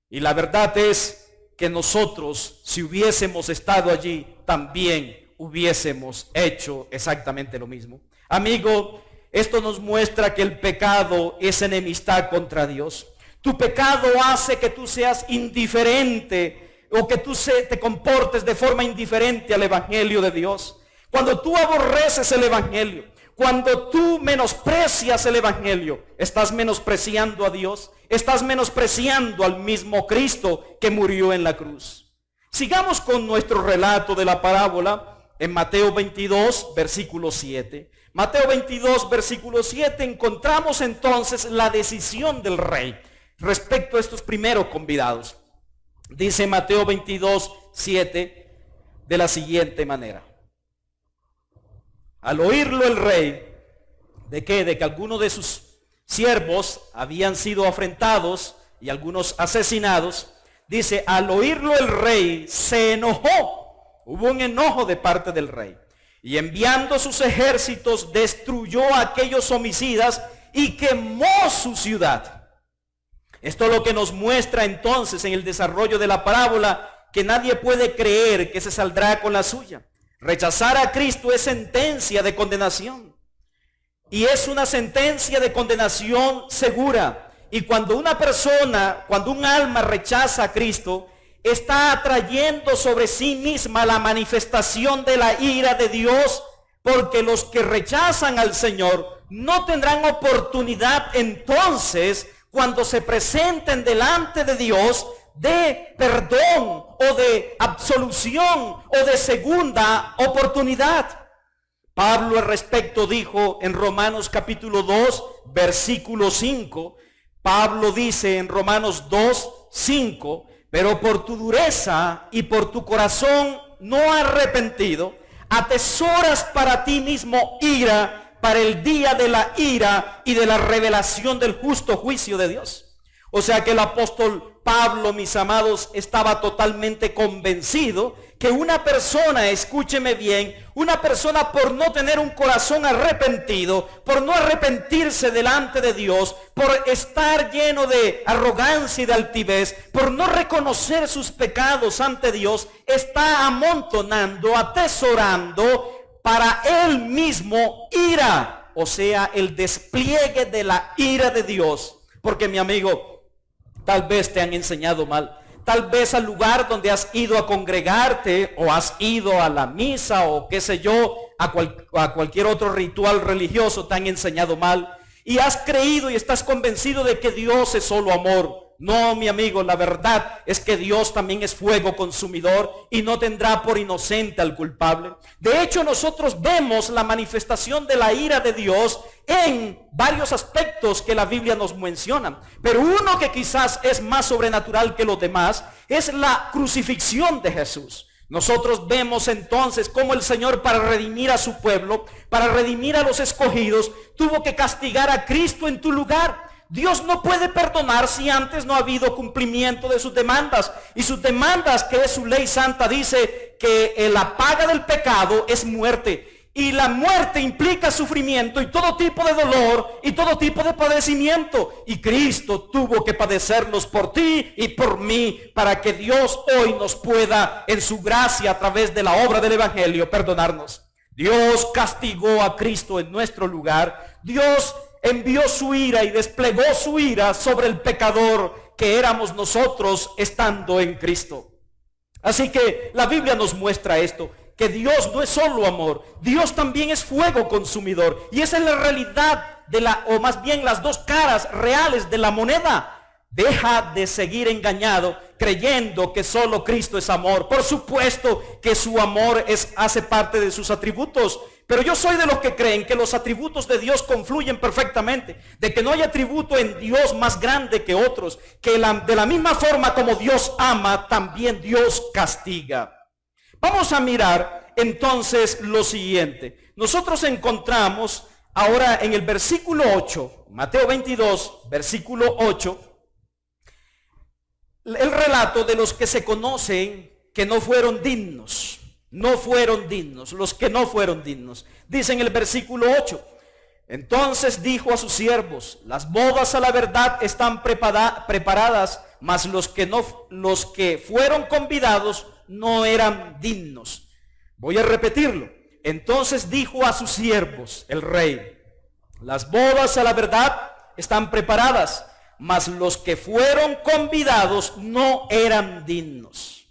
Y la verdad es que nosotros, si hubiésemos estado allí, también hubiésemos hecho exactamente lo mismo. Amigo, esto nos muestra que el pecado es enemistad contra Dios. Tu pecado hace que tú seas indiferente o que tú te comportes de forma indiferente al Evangelio de Dios. Cuando tú aborreces el Evangelio, cuando tú menosprecias el Evangelio, estás menospreciando a Dios, estás menospreciando al mismo Cristo que murió en la cruz. Sigamos con nuestro relato de la parábola en Mateo 22, versículo 7. Mateo 22, versículo 7, encontramos entonces la decisión del rey respecto a estos primeros convidados. Dice Mateo 22, 7 de la siguiente manera. Al oírlo el rey, ¿de qué? De que algunos de sus siervos habían sido afrentados y algunos asesinados. Dice, al oírlo el rey se enojó. Hubo un enojo de parte del rey. Y enviando sus ejércitos destruyó a aquellos homicidas y quemó su ciudad. Esto es lo que nos muestra entonces en el desarrollo de la parábola, que nadie puede creer que se saldrá con la suya. Rechazar a Cristo es sentencia de condenación. Y es una sentencia de condenación segura. Y cuando una persona, cuando un alma rechaza a Cristo, está atrayendo sobre sí misma la manifestación de la ira de Dios, porque los que rechazan al Señor no tendrán oportunidad entonces, cuando se presenten delante de Dios, de perdón o de absolución o de segunda oportunidad. Pablo al respecto dijo en Romanos capítulo 2, versículo 5, Pablo dice en Romanos 2, 5, pero por tu dureza y por tu corazón no arrepentido, atesoras para ti mismo ira, para el día de la ira y de la revelación del justo juicio de Dios. O sea que el apóstol Pablo, mis amados, estaba totalmente convencido que una persona, escúcheme bien, una persona por no tener un corazón arrepentido, por no arrepentirse delante de Dios, por estar lleno de arrogancia y de altivez, por no reconocer sus pecados ante Dios, está amontonando, atesorando para él mismo ira, o sea, el despliegue de la ira de Dios. Porque mi amigo, tal vez te han enseñado mal. Tal vez al lugar donde has ido a congregarte o has ido a la misa o qué sé yo, a cualquier otro ritual religioso te han enseñado mal. Y has creído y estás convencido de que Dios es solo amor. No, mi amigo, la verdad es que Dios también es fuego consumidor y no tendrá por inocente al culpable. De hecho, nosotros vemos la manifestación de la ira de Dios en varios aspectos que la Biblia nos menciona. Pero uno que quizás es más sobrenatural que los demás es la crucifixión de Jesús. Nosotros vemos entonces cómo el Señor, para redimir a su pueblo, para redimir a los escogidos, tuvo que castigar a Cristo en tu lugar. Dios no puede perdonar si antes no ha habido cumplimiento de sus demandas. Y sus demandas, que es su ley santa, dice que la paga del pecado es muerte. Y la muerte implica sufrimiento y todo tipo de dolor y todo tipo de padecimiento. Y Cristo tuvo que padecerlos por ti y por mí, para que Dios hoy nos pueda, en su gracia, a través de la obra del Evangelio, perdonarnos. Dios castigó a Cristo en nuestro lugar. Dios envió su ira y desplegó su ira sobre el pecador que éramos nosotros estando en Cristo. Así que la Biblia nos muestra esto, que Dios no es solo amor, Dios también es fuego consumidor. Y esa es la realidad o más bien las dos caras reales de la moneda. Deja de seguir engañado creyendo que solo Cristo es amor. Por supuesto que su amor hace parte de sus atributos, pero yo soy de los que creen que los atributos de Dios confluyen perfectamente, de que no hay atributo en Dios más grande que otros, que de la misma forma como Dios ama, también Dios castiga. Vamos a mirar entonces lo siguiente. Nosotros encontramos ahora en el versículo 8, Mateo 22, versículo 8, el relato de los que se conocen que no fueron dignos. No fueron dignos, los que no fueron dignos. Dice en el versículo 8, entonces dijo a sus siervos, las bodas a la verdad están preparadas, mas los que fueron convidados no eran dignos. Voy a repetirlo. Entonces dijo a sus siervos, el rey, las bodas a la verdad están preparadas, mas los que fueron convidados no eran dignos.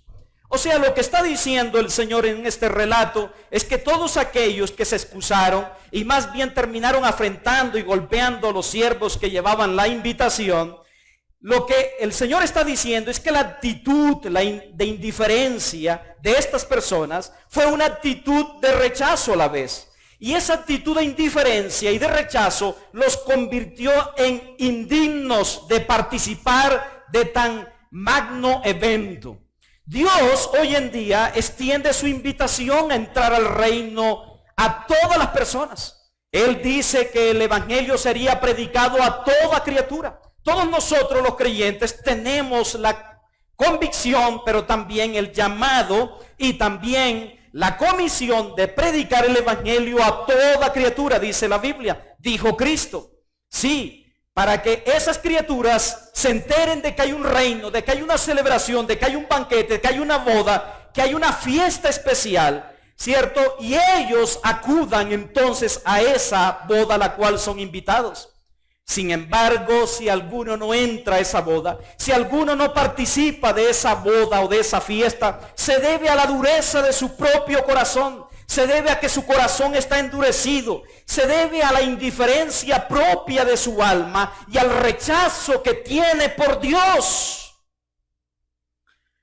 O sea, lo que está diciendo el Señor en este relato es que todos aquellos que se excusaron y más bien terminaron afrentando y golpeando a los siervos que llevaban la invitación, lo que el Señor está diciendo es que la actitud de indiferencia de estas personas fue una actitud de rechazo a la vez. Y esa actitud de indiferencia y de rechazo los convirtió en indignos de participar de tan magno evento. Dios hoy en día extiende su invitación a entrar al reino a todas las personas. Él dice que el evangelio sería predicado a toda criatura. Todos nosotros los creyentes tenemos la convicción, pero también el llamado y también la comisión de predicar el evangelio a toda criatura, dice la Biblia. Dijo Cristo, sí, para que esas criaturas se enteren de que hay un reino, de que hay una celebración, de que hay un banquete, de que hay una boda, que hay una fiesta especial, ¿cierto? Y ellos acudan entonces a esa boda a la cual son invitados. Sin embargo, si alguno no entra a esa boda, si alguno no participa de esa boda o de esa fiesta, se debe a la dureza de su propio corazón, se debe a que su corazón está endurecido, se debe a la indiferencia propia de su alma y al rechazo que tiene por Dios.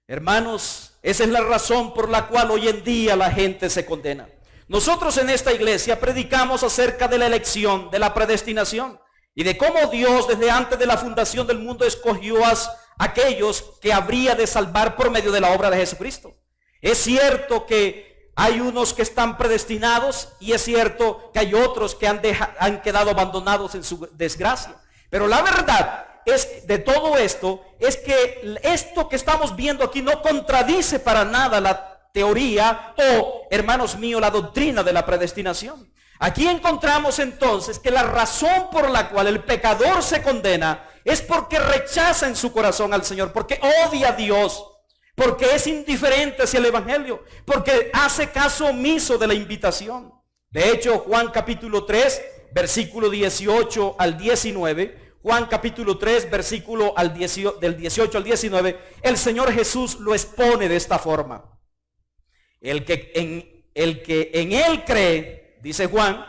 Hermanos, esa es la razón por la cual hoy en día la gente se condena. Nosotros en esta iglesia predicamos acerca de la elección, de la predestinación, y de cómo Dios desde antes de la fundación del mundo escogió a aquellos que habría de salvar por medio de la obra de Jesucristo. Es cierto que hay unos que están predestinados y es cierto que hay otros que han quedado abandonados en su desgracia. Pero la verdad es de todo esto es que esto que estamos viendo aquí no contradice para nada la teoría o, hermanos míos, la doctrina de la predestinación. Aquí encontramos entonces que la razón por la cual el pecador se condena es porque rechaza en su corazón al Señor, porque odia a Dios, porque es indiferente hacia el evangelio, porque hace caso omiso de la invitación. De hecho, Juan capítulo 3, versículo 18 al 19, Juan capítulo 3, versículo del 18 al 19, el Señor Jesús lo expone de esta forma. El que en él cree, dice Juan,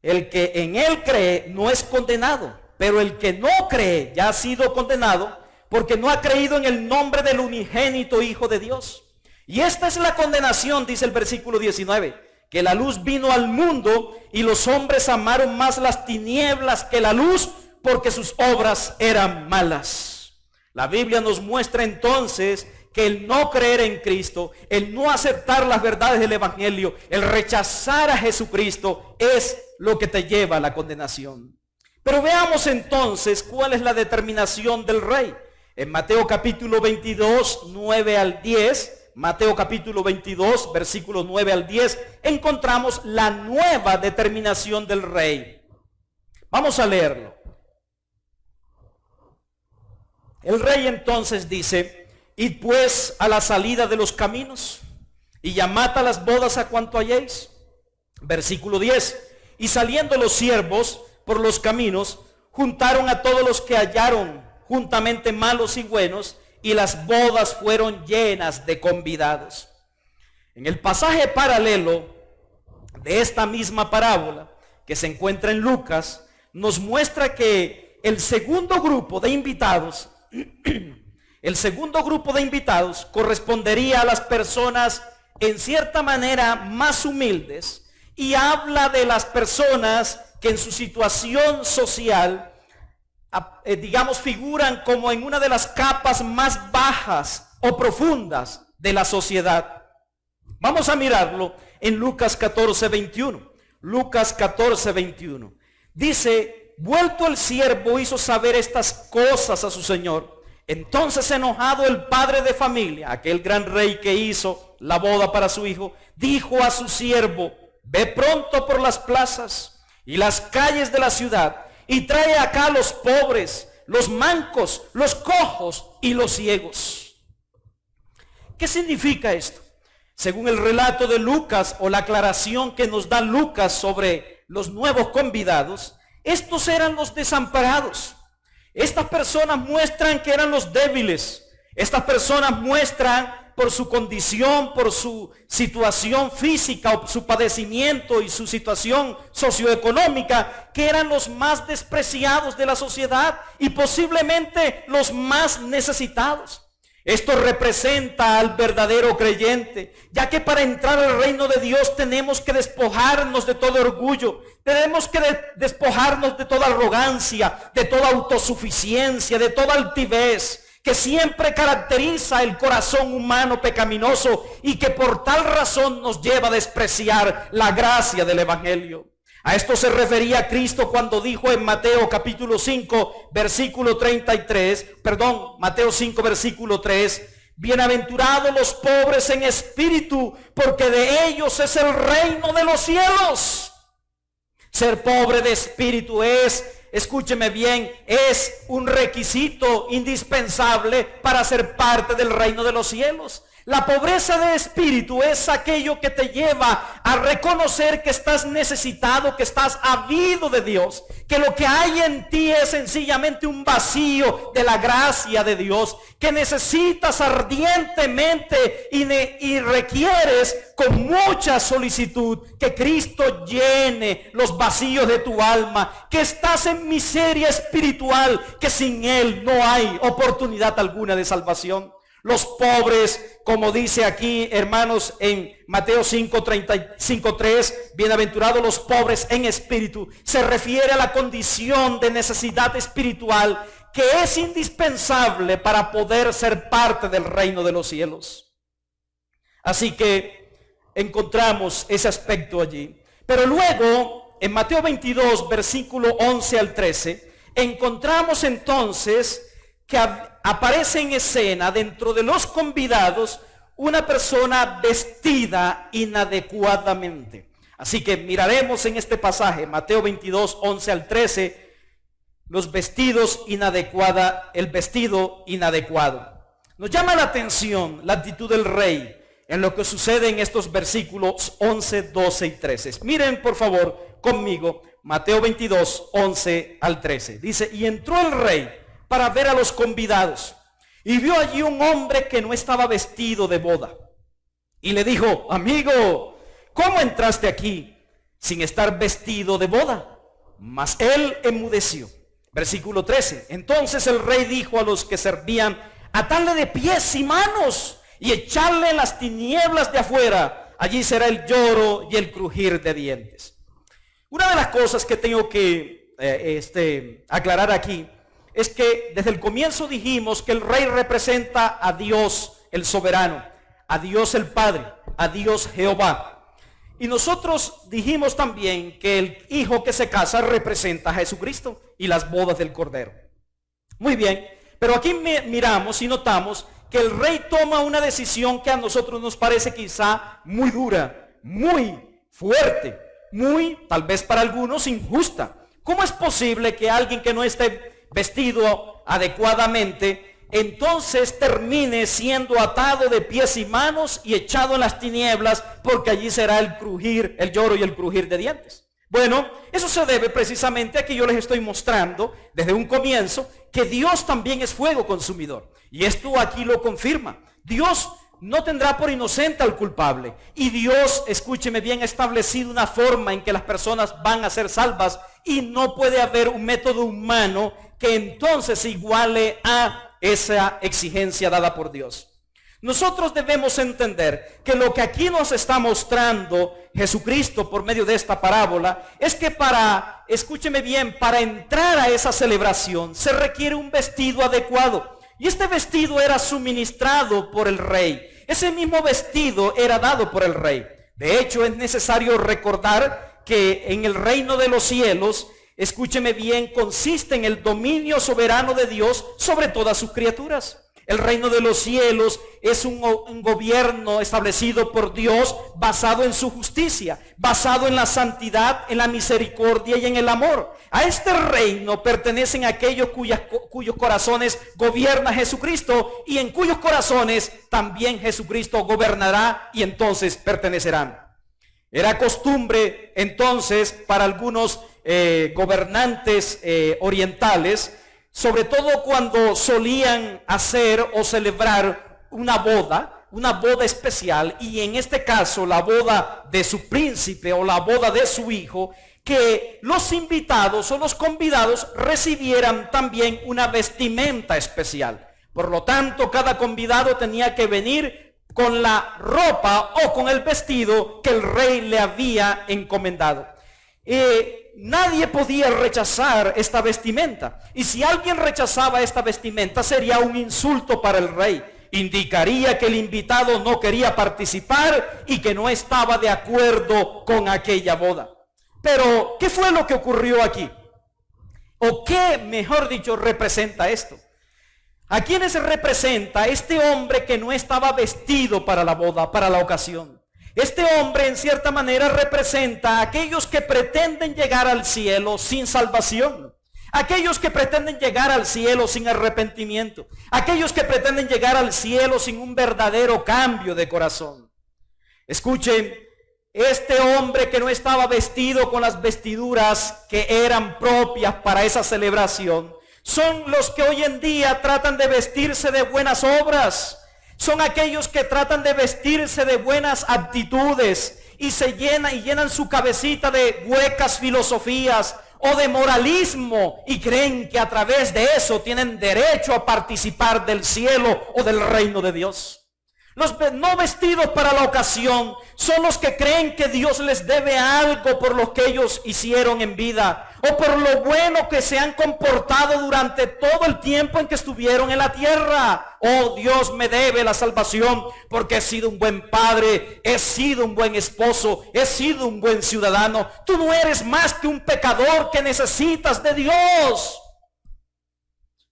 el que en él cree no es condenado, pero el que no cree ya ha sido condenado porque no ha creído en el nombre del unigénito Hijo de Dios. Y esta es la condenación, dice el versículo 19, que la luz vino al mundo y los hombres amaron más las tinieblas que la luz porque sus obras eran malas. La Biblia nos muestra entonces que el no creer en Cristo, el no aceptar las verdades del Evangelio, el rechazar a Jesucristo es lo que te lleva a la condenación. Pero veamos entonces cuál es la determinación del rey. En Mateo capítulo 22, 9 al 10, Mateo capítulo 22, versículos 9 al 10, encontramos la nueva determinación del rey. Vamos a leerlo. El rey entonces dice: id pues a la salida de los caminos y llamad a las bodas a cuanto halléis. Versículo 10. Y saliendo los siervos por los caminos, juntaron a todos los que hallaron, juntamente malos y buenos, y las bodas fueron llenas de convidados. En el pasaje paralelo de esta misma parábola, que se encuentra en Lucas, nos muestra que el segundo grupo de invitados correspondería a las personas en cierta manera más humildes, y habla de las personas que en su situación social, digamos, figuran como en una de las capas más bajas o profundas de la sociedad. Vamos a mirarlo en Lucas 14, 21. Lucas 14, 21. Dice: vuelto el siervo hizo saber estas cosas a su señor. Entonces, enojado el padre de familia, aquel gran rey que hizo la boda para su hijo, dijo a su siervo: ve pronto por las plazas y las calles de la ciudad y trae acá los pobres, los mancos, los cojos y los ciegos. ¿Qué significa esto? Según el relato de Lucas, o la aclaración que nos da Lucas sobre los nuevos convidados, estos eran los desamparados. Estas personas muestran que eran los débiles. Estas personas muestran por su condición, por su situación física o su padecimiento y su situación socioeconómica, que eran los más despreciados de la sociedad y posiblemente los más necesitados. Esto representa al verdadero creyente, ya que para entrar al reino de Dios tenemos que despojarnos de todo orgullo, tenemos que despojarnos de toda arrogancia, de toda autosuficiencia, de toda altivez, que siempre caracteriza el corazón humano pecaminoso y que por tal razón nos lleva a despreciar la gracia del Evangelio. A esto se refería Cristo cuando dijo en Mateo capítulo 5, versículo 33, Mateo 5, versículo 3, bienaventurados los pobres en espíritu, porque de ellos es el reino de los cielos. Ser pobre de espíritu es, escúcheme bien, es un requisito indispensable para ser parte del reino de los cielos. La pobreza de espíritu es aquello que te lleva a reconocer que estás necesitado, que estás habido de Dios, que lo que hay en ti es sencillamente un vacío de la gracia de Dios, que necesitas ardientemente y requieres con mucha solicitud que Cristo llene los vacíos de tu alma, que estás en miseria espiritual, que sin Él no hay oportunidad alguna de salvación. Los pobres, como dice aquí, hermanos, en Mateo 5:3, bienaventurados los pobres en espíritu, se refiere a la condición de necesidad espiritual que es indispensable para poder ser parte del reino de los cielos. Así que encontramos ese aspecto allí. Pero luego, en Mateo 22, versículo 11 al 13, encontramos entonces que aparece en escena dentro de los convidados una persona vestida inadecuadamente. Así que miraremos en este pasaje, Mateo 22, 11 al 13, el vestido inadecuado. Nos llama la atención la actitud del rey en lo que sucede en estos versículos 11, 12 y 13. Miren por favor conmigo Mateo 22, 11 al 13. Dice: y entró el rey para ver a los convidados, y vio allí un hombre que no estaba vestido de boda, y le dijo: amigo, ¿cómo entraste aquí sin estar vestido de boda? Mas él enmudeció. Versículo 13. Entonces el rey dijo a los que servían: atarle de pies y manos y echarle en las tinieblas de afuera, allí será el lloro y el crujir de dientes. Una de las cosas que tengo que aclarar aquí es que desde el comienzo dijimos que el rey representa a Dios el soberano, a Dios el Padre, a Dios Jehová. Y nosotros dijimos también que el hijo que se casa representa a Jesucristo y las bodas del Cordero. Muy bien, pero aquí miramos y notamos que el rey toma una decisión que a nosotros nos parece quizá muy dura, muy fuerte, muy, tal vez para algunos, injusta. ¿Cómo es posible que alguien que no esté vestido adecuadamente, entonces termine siendo atado de pies y manos y echado en las tinieblas, porque allí será el crujir, el lloro y el crujir de dientes? Bueno, eso se debe precisamente a que yo les estoy mostrando desde un comienzo que Dios también es fuego consumidor. Y esto aquí lo confirma. Dios no tendrá por inocente al culpable. Y Dios, escúcheme bien, ha establecido una forma en que las personas van a ser salvas, y no puede haber un método humano que entonces se iguale a esa exigencia dada por Dios. Nosotros debemos entender que lo que aquí nos está mostrando Jesucristo por medio de esta parábola es que escúcheme bien, para entrar a esa celebración se requiere un vestido adecuado. Y este vestido era suministrado por el rey. Ese mismo vestido era dado por el rey. De hecho, es necesario recordar que en el reino de los cielos, escúcheme bien, consiste en el dominio soberano de Dios sobre todas sus criaturas. El reino de los cielos es un gobierno establecido por Dios, basado en su justicia, basado en la santidad, en la misericordia y en el amor. A este reino pertenecen aquellos cuyos corazones gobierna Jesucristo, y en cuyos corazones también Jesucristo gobernará, y entonces pertenecerán. Era costumbre entonces para algunos gobernantes orientales, sobre todo cuando solían hacer o celebrar una boda especial, y en este caso la boda de su príncipe o la boda de su hijo, que los invitados o los convidados recibieran también una vestimenta especial. Por lo tanto, cada convidado tenía que venir con la ropa o con el vestido que el rey le había encomendado. Nadie podía rechazar esta vestimenta, y si alguien rechazaba esta vestimenta sería un insulto para el rey. Indicaría que el invitado no quería participar y que no estaba de acuerdo con aquella boda. Pero, ¿qué fue lo que ocurrió aquí? ¿O qué, mejor dicho, representa esto? ¿A quiénes representa este hombre que no estaba vestido para la boda, para la ocasión? Este hombre en cierta manera representa a aquellos que pretenden llegar al cielo sin salvación, aquellos que pretenden llegar al cielo sin arrepentimiento, aquellos que pretenden llegar al cielo sin un verdadero cambio de corazón. Escuchen, este hombre que no estaba vestido con las vestiduras que eran propias para esa celebración, son los que hoy en día tratan de vestirse de buenas obras. Son aquellos que tratan de vestirse de buenas actitudes y llenan su cabecita de huecas filosofías o de moralismo, y creen que a través de eso tienen derecho a participar del cielo o del reino de Dios. Los no vestidos para la ocasión son los que creen que Dios les debe algo por lo que ellos hicieron en vida, o por lo bueno que se han comportado durante todo el tiempo en que estuvieron en la tierra. Oh, Dios me debe la salvación porque he sido un buen padre, he sido un buen esposo, he sido un buen ciudadano. Tú no eres más que un pecador que necesitas de Dios.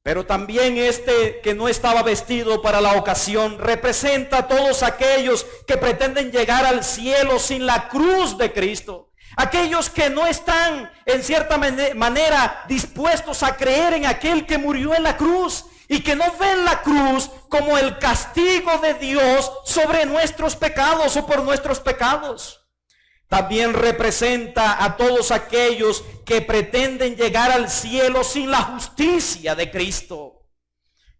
Pero también este que no estaba vestido para la ocasión representa a todos aquellos que pretenden llegar al cielo sin la cruz de Cristo. Aquellos que no están en cierta manera dispuestos a creer en aquel que murió en la cruz, y que no ven la cruz como el castigo de Dios sobre nuestros pecados o por nuestros pecados. También representa a todos aquellos que pretenden llegar al cielo sin la justicia de Cristo.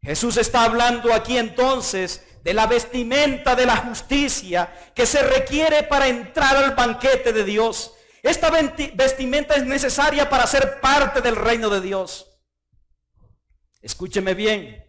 Jesús está hablando aquí entonces de la vestimenta de la justicia que se requiere para entrar al banquete de Dios. Esta vestimenta es necesaria para ser parte del reino de Dios. Escúcheme bien,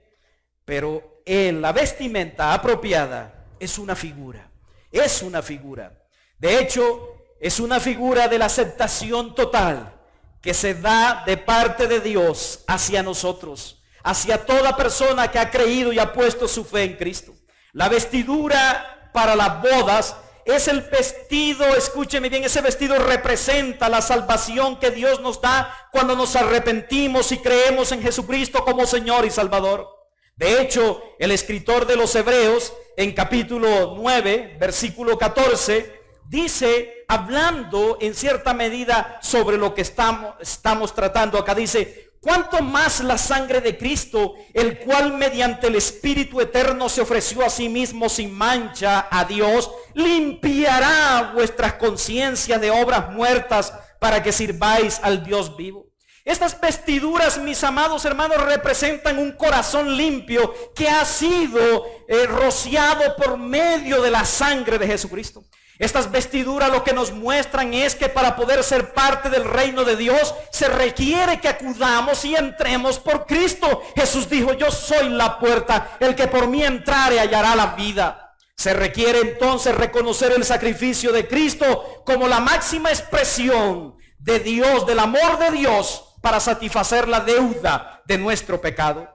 pero la vestimenta apropiada es una figura. Es una figura. De hecho, es una figura de la aceptación total que se da de parte de Dios hacia nosotros, hacia toda persona que ha creído y ha puesto su fe en Cristo. La vestidura para las bodas es el vestido, escúcheme bien, ese vestido representa la salvación que Dios nos da cuando nos arrepentimos y creemos en Jesucristo como Señor y Salvador. De hecho, el escritor de los Hebreos, en capítulo 9, versículo 14, dice, hablando en cierta medida sobre lo que estamos tratando acá, dice, ¿cuánto más la sangre de Cristo, el cual mediante el Espíritu eterno se ofreció a sí mismo sin mancha a Dios, limpiará vuestras conciencias de obras muertas para que sirváis al Dios vivo? Estas vestiduras, mis amados hermanos, representan un corazón limpio que ha sido rociado por medio de la sangre de Jesucristo. Estas vestiduras lo que nos muestran es que para poder ser parte del reino de Dios se requiere que acudamos y entremos por Cristo. Jesús dijo, yo soy la puerta, el que por mí entrare hallará la vida. Se requiere entonces reconocer el sacrificio de Cristo como la máxima expresión de Dios, del amor de Dios, para satisfacer la deuda de nuestro pecado.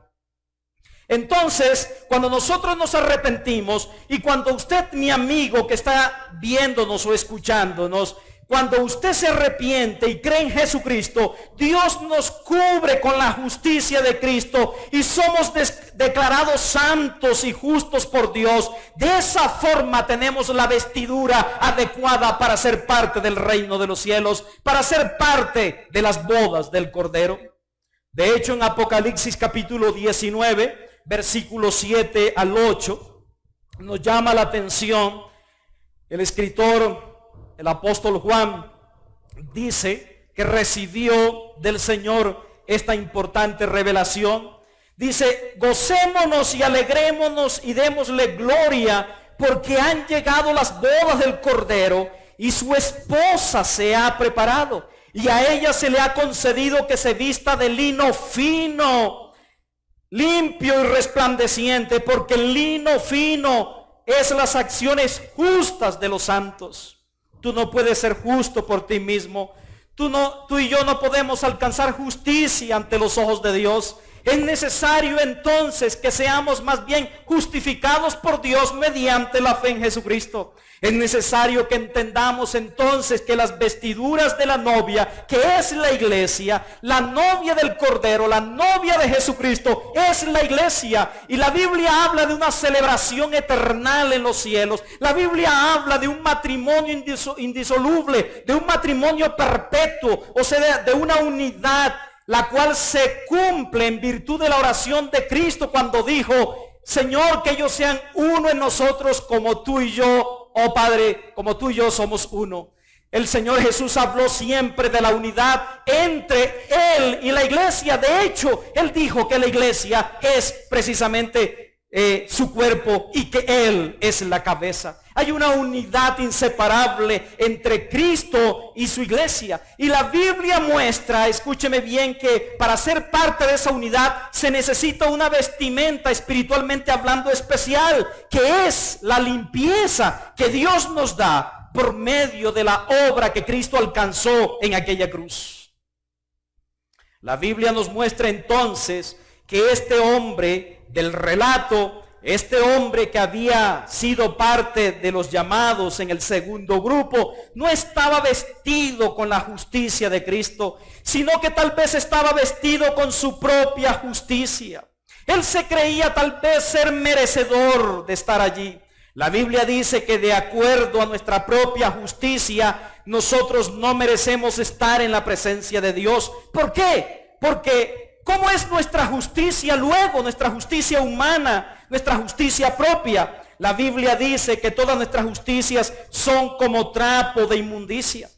Entonces, cuando nosotros nos arrepentimos y cuando usted, mi amigo que está viéndonos o escuchándonos, cuando usted se arrepiente y cree en Jesucristo, Dios nos cubre con la justicia de Cristo y somos declarados santos y justos por Dios. De esa forma tenemos la vestidura adecuada para ser parte del reino de los cielos, para ser parte de las bodas del Cordero. De hecho, en Apocalipsis capítulo 19, versículos 7 al 8, nos llama la atención el escritor, el apóstol Juan, dice que recibió del Señor esta importante revelación. Dice, gocémonos y alegrémonos y démosle gloria, porque han llegado las bodas del Cordero y su esposa se ha preparado. Y a ella se le ha concedido que se vista de lino fino, limpio y resplandeciente, porque el lino fino es las acciones justas de los santos. Tú no puedes ser justo por ti mismo. Tú y yo no podemos alcanzar justicia ante los ojos de Dios. Es necesario entonces que seamos más bien justificados por Dios mediante la fe en Jesucristo. Es necesario que entendamos entonces que las vestiduras de la novia, que es la iglesia, la novia del Cordero, la novia de Jesucristo, es la iglesia. Y la Biblia habla de una celebración eterna en los cielos. La Biblia habla de un matrimonio indisoluble, de un matrimonio perpetuo, o sea, de una unidad, la cual se cumple en virtud de la oración de Cristo cuando dijo, Señor, que ellos sean uno en nosotros como tú y yo, oh Padre, como tú y yo somos uno. El Señor Jesús habló siempre de la unidad entre Él y la iglesia. De hecho, Él dijo que la iglesia es precisamente su cuerpo y que Él es la cabeza. Hay una unidad inseparable entre Cristo y su iglesia. Y la Biblia muestra, escúcheme bien, que para ser parte de esa unidad se necesita una vestimenta espiritualmente hablando especial, que es la limpieza que Dios nos da por medio de la obra que Cristo alcanzó en aquella cruz. La Biblia nos muestra entonces que este hombre del relato, este hombre que había sido parte de los llamados en el segundo grupo, no estaba vestido con la justicia de Cristo, sino que tal vez estaba vestido con su propia justicia. Él se creía tal vez ser merecedor de estar allí. La Biblia dice que de acuerdo a nuestra propia justicia, nosotros no merecemos estar en la presencia de Dios. ¿Por qué? Porque ¿cómo es nuestra justicia luego? Nuestra justicia humana, nuestra justicia propia. La Biblia dice que todas nuestras justicias son como trapo de inmundicia.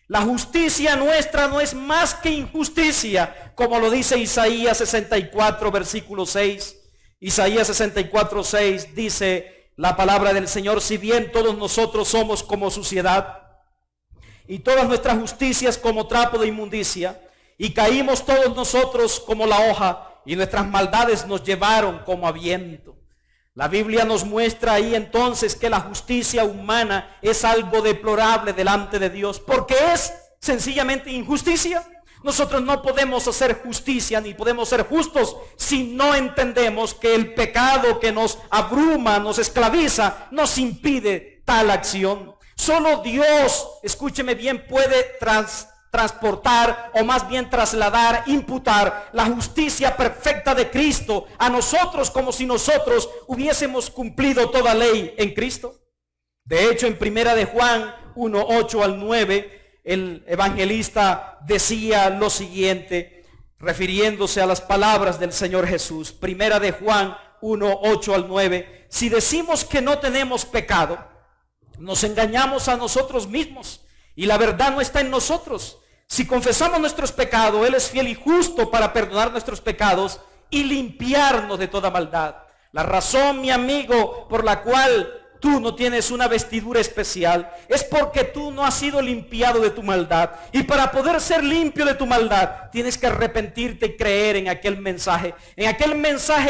La justicia nuestra no es más que injusticia, como lo dice Isaías 64, versículo 6. Isaías 64, 6 dice la palabra del Señor, si bien todos nosotros somos como suciedad, y todas nuestras justicias como trapo de inmundicia, y caímos todos nosotros como la hoja, y nuestras maldades nos llevaron como a viento. La Biblia nos muestra ahí entonces que la justicia humana es algo deplorable delante de Dios, porque es sencillamente injusticia. Nosotros no podemos hacer justicia ni podemos ser justos si no entendemos que el pecado que nos abruma, nos esclaviza, nos impide tal acción. Solo Dios, escúcheme bien, puede transportar o más bien trasladar, imputar la justicia perfecta de Cristo a nosotros como si nosotros hubiésemos cumplido toda ley en Cristo. De hecho, en primera de Juan 1, 8 al 9, el evangelista decía lo siguiente, refiriéndose a las palabras del Señor Jesús. Primera de Juan 1, 8 al 9. Si decimos que no tenemos pecado, nos engañamos a nosotros mismos y la verdad no está en nosotros. Si confesamos nuestros pecados, Él es fiel y justo para perdonar nuestros pecados y limpiarnos de toda maldad. La razón, mi amigo, por la cual tú no tienes una vestidura especial es porque tú no has sido limpiado de tu maldad. Y para poder ser limpio de tu maldad, tienes que arrepentirte y creer en aquel mensaje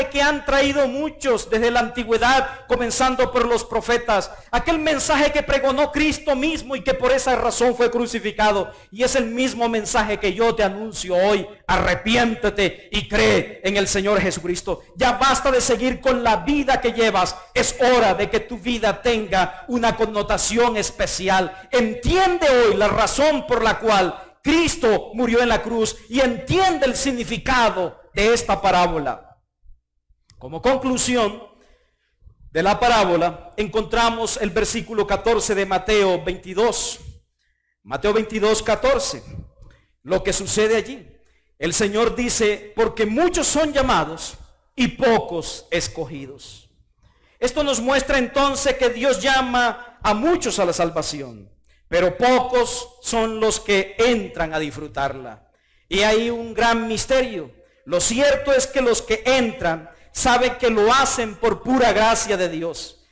que han traído muchos desde la antigüedad, comenzando por los profetas, aquel mensaje que pregonó Cristo mismo y que por esa razón fue crucificado. Y es el mismo mensaje que yo te anuncio hoy. Arrepiéntete y cree en el Señor Jesucristo. Ya basta de seguir con la vida que llevas. Es hora de que tu vida tenga una connotación especial. Entiende hoy la razón por la cual Cristo murió en la cruz y entiende el significado de esta parábola. Como conclusión de la parábola, encontramos el versículo 14 de Mateo 22. Mateo 22, 14. Lo que sucede allí. El Señor dice, porque muchos son llamados y pocos escogidos. Esto nos muestra entonces que Dios llama a muchos a la salvación, pero pocos son los que entran a disfrutarla. Y hay un gran misterio. Lo cierto es que los que entran saben que lo hacen por pura gracia de Dios,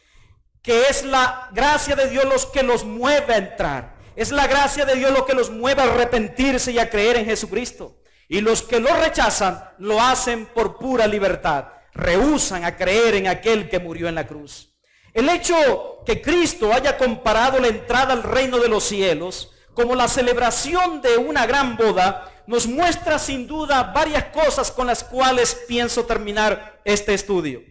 que es la gracia de Dios los que los mueve a entrar. Es la gracia de Dios lo que los mueve a arrepentirse y a creer en Jesucristo. Y los que lo rechazan lo hacen por pura libertad. Rehúsan a creer en aquel que murió en la cruz. El hecho que Cristo haya comparado la entrada al reino de los cielos como la celebración de una gran boda nos muestra sin duda varias cosas con las cuales pienso terminar este estudio.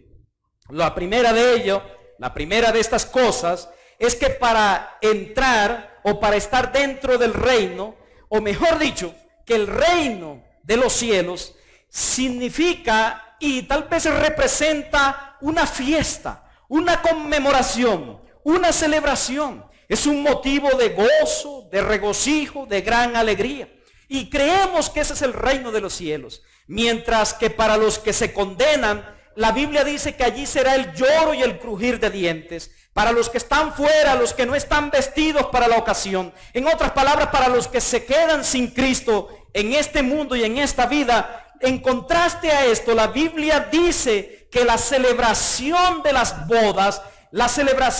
La primera de estas cosas es que para entrar o para estar dentro del reino, o mejor dicho, que el reino de los cielos significa y tal vez representa una fiesta, una conmemoración, una celebración. Es un motivo de gozo, de regocijo, de gran alegría. Y creemos que ese es el reino de los cielos. Mientras que para los que se condenan, la Biblia dice que allí será el lloro y el crujir de dientes. Para los que están fuera, los que no están vestidos para la ocasión. En otras palabras, para los que se quedan sin Cristo en este mundo y en esta vida. En contraste a esto, la Biblia dice que la celebración de las bodas,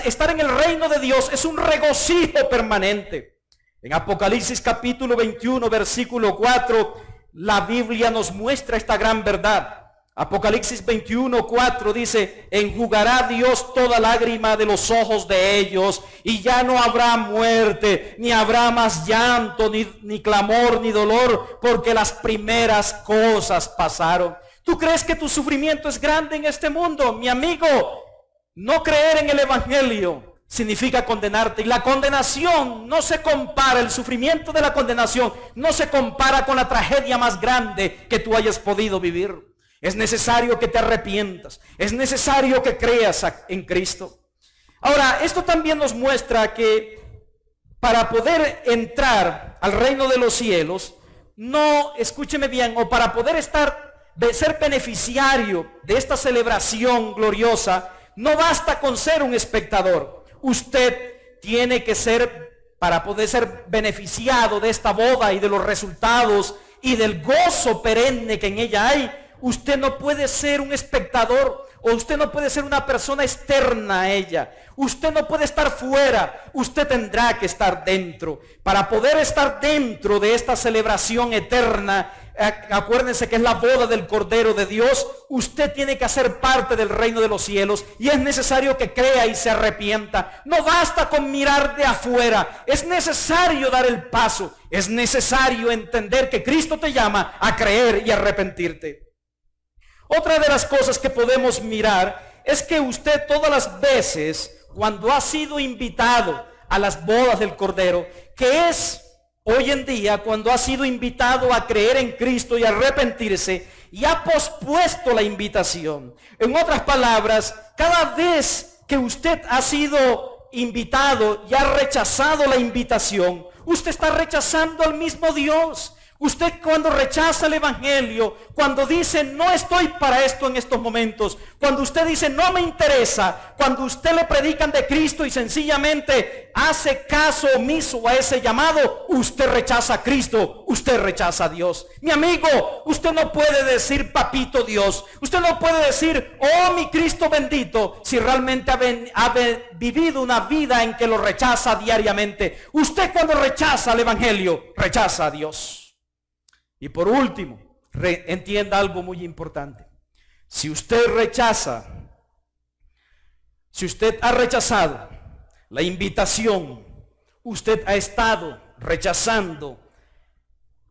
estar en el reino de Dios es un regocijo permanente. En Apocalipsis capítulo 21, versículo 4, la Biblia nos muestra esta gran verdad. Apocalipsis 21, 4 dice, enjugará Dios toda lágrima de los ojos de ellos, y ya no habrá muerte, ni habrá más llanto, ni clamor, ni dolor, porque las primeras cosas pasaron. ¿Tú crees que tu sufrimiento es grande en este mundo? Mi amigo, no creer en el Evangelio significa condenarte. Y la condenación no se compara, el sufrimiento de la condenación no se compara con la tragedia más grande que tú hayas podido vivir. Es necesario que te arrepientas. Es necesario que creas en Cristo. Ahora, esto también nos muestra que para poder entrar al reino de los cielos, no, escúcheme bien, o para poder ser beneficiario de esta celebración gloriosa, no basta con ser un espectador. Usted tiene que ser, para poder ser beneficiado de esta boda y de los resultados y del gozo perenne que en ella hay, usted no puede ser un espectador o usted no puede ser una persona externa a ella. Usted no puede estar fuera, usted tendrá que estar dentro. Para poder estar dentro de esta celebración eterna, acuérdense que es la boda del Cordero de Dios, usted tiene que hacer parte del reino de los cielos y es necesario que crea y se arrepienta. No basta con mirar de afuera, es necesario dar el paso, es necesario entender que Cristo te llama a creer y arrepentirte. Otra de las cosas que podemos mirar es que usted todas las veces cuando ha sido invitado a las bodas del Cordero, que es hoy en día cuando ha sido invitado a creer en Cristo y a arrepentirse y ha pospuesto la invitación. En otras palabras, cada vez que usted ha sido invitado y ha rechazado la invitación, usted está rechazando al mismo Dios. Usted cuando rechaza el evangelio, cuando dice no estoy para esto en estos momentos, cuando usted dice no me interesa, cuando usted le predican de Cristo y sencillamente hace caso omiso a ese llamado, usted rechaza a Cristo, usted rechaza a Dios. Mi amigo, usted no puede decir papito Dios, usted no puede decir oh mi Cristo bendito, si realmente ha vivido una vida en que lo rechaza diariamente. Usted cuando rechaza el evangelio, rechaza a Dios. Y por último, entienda algo muy importante. Si usted ha rechazado la invitación, usted ha estado rechazando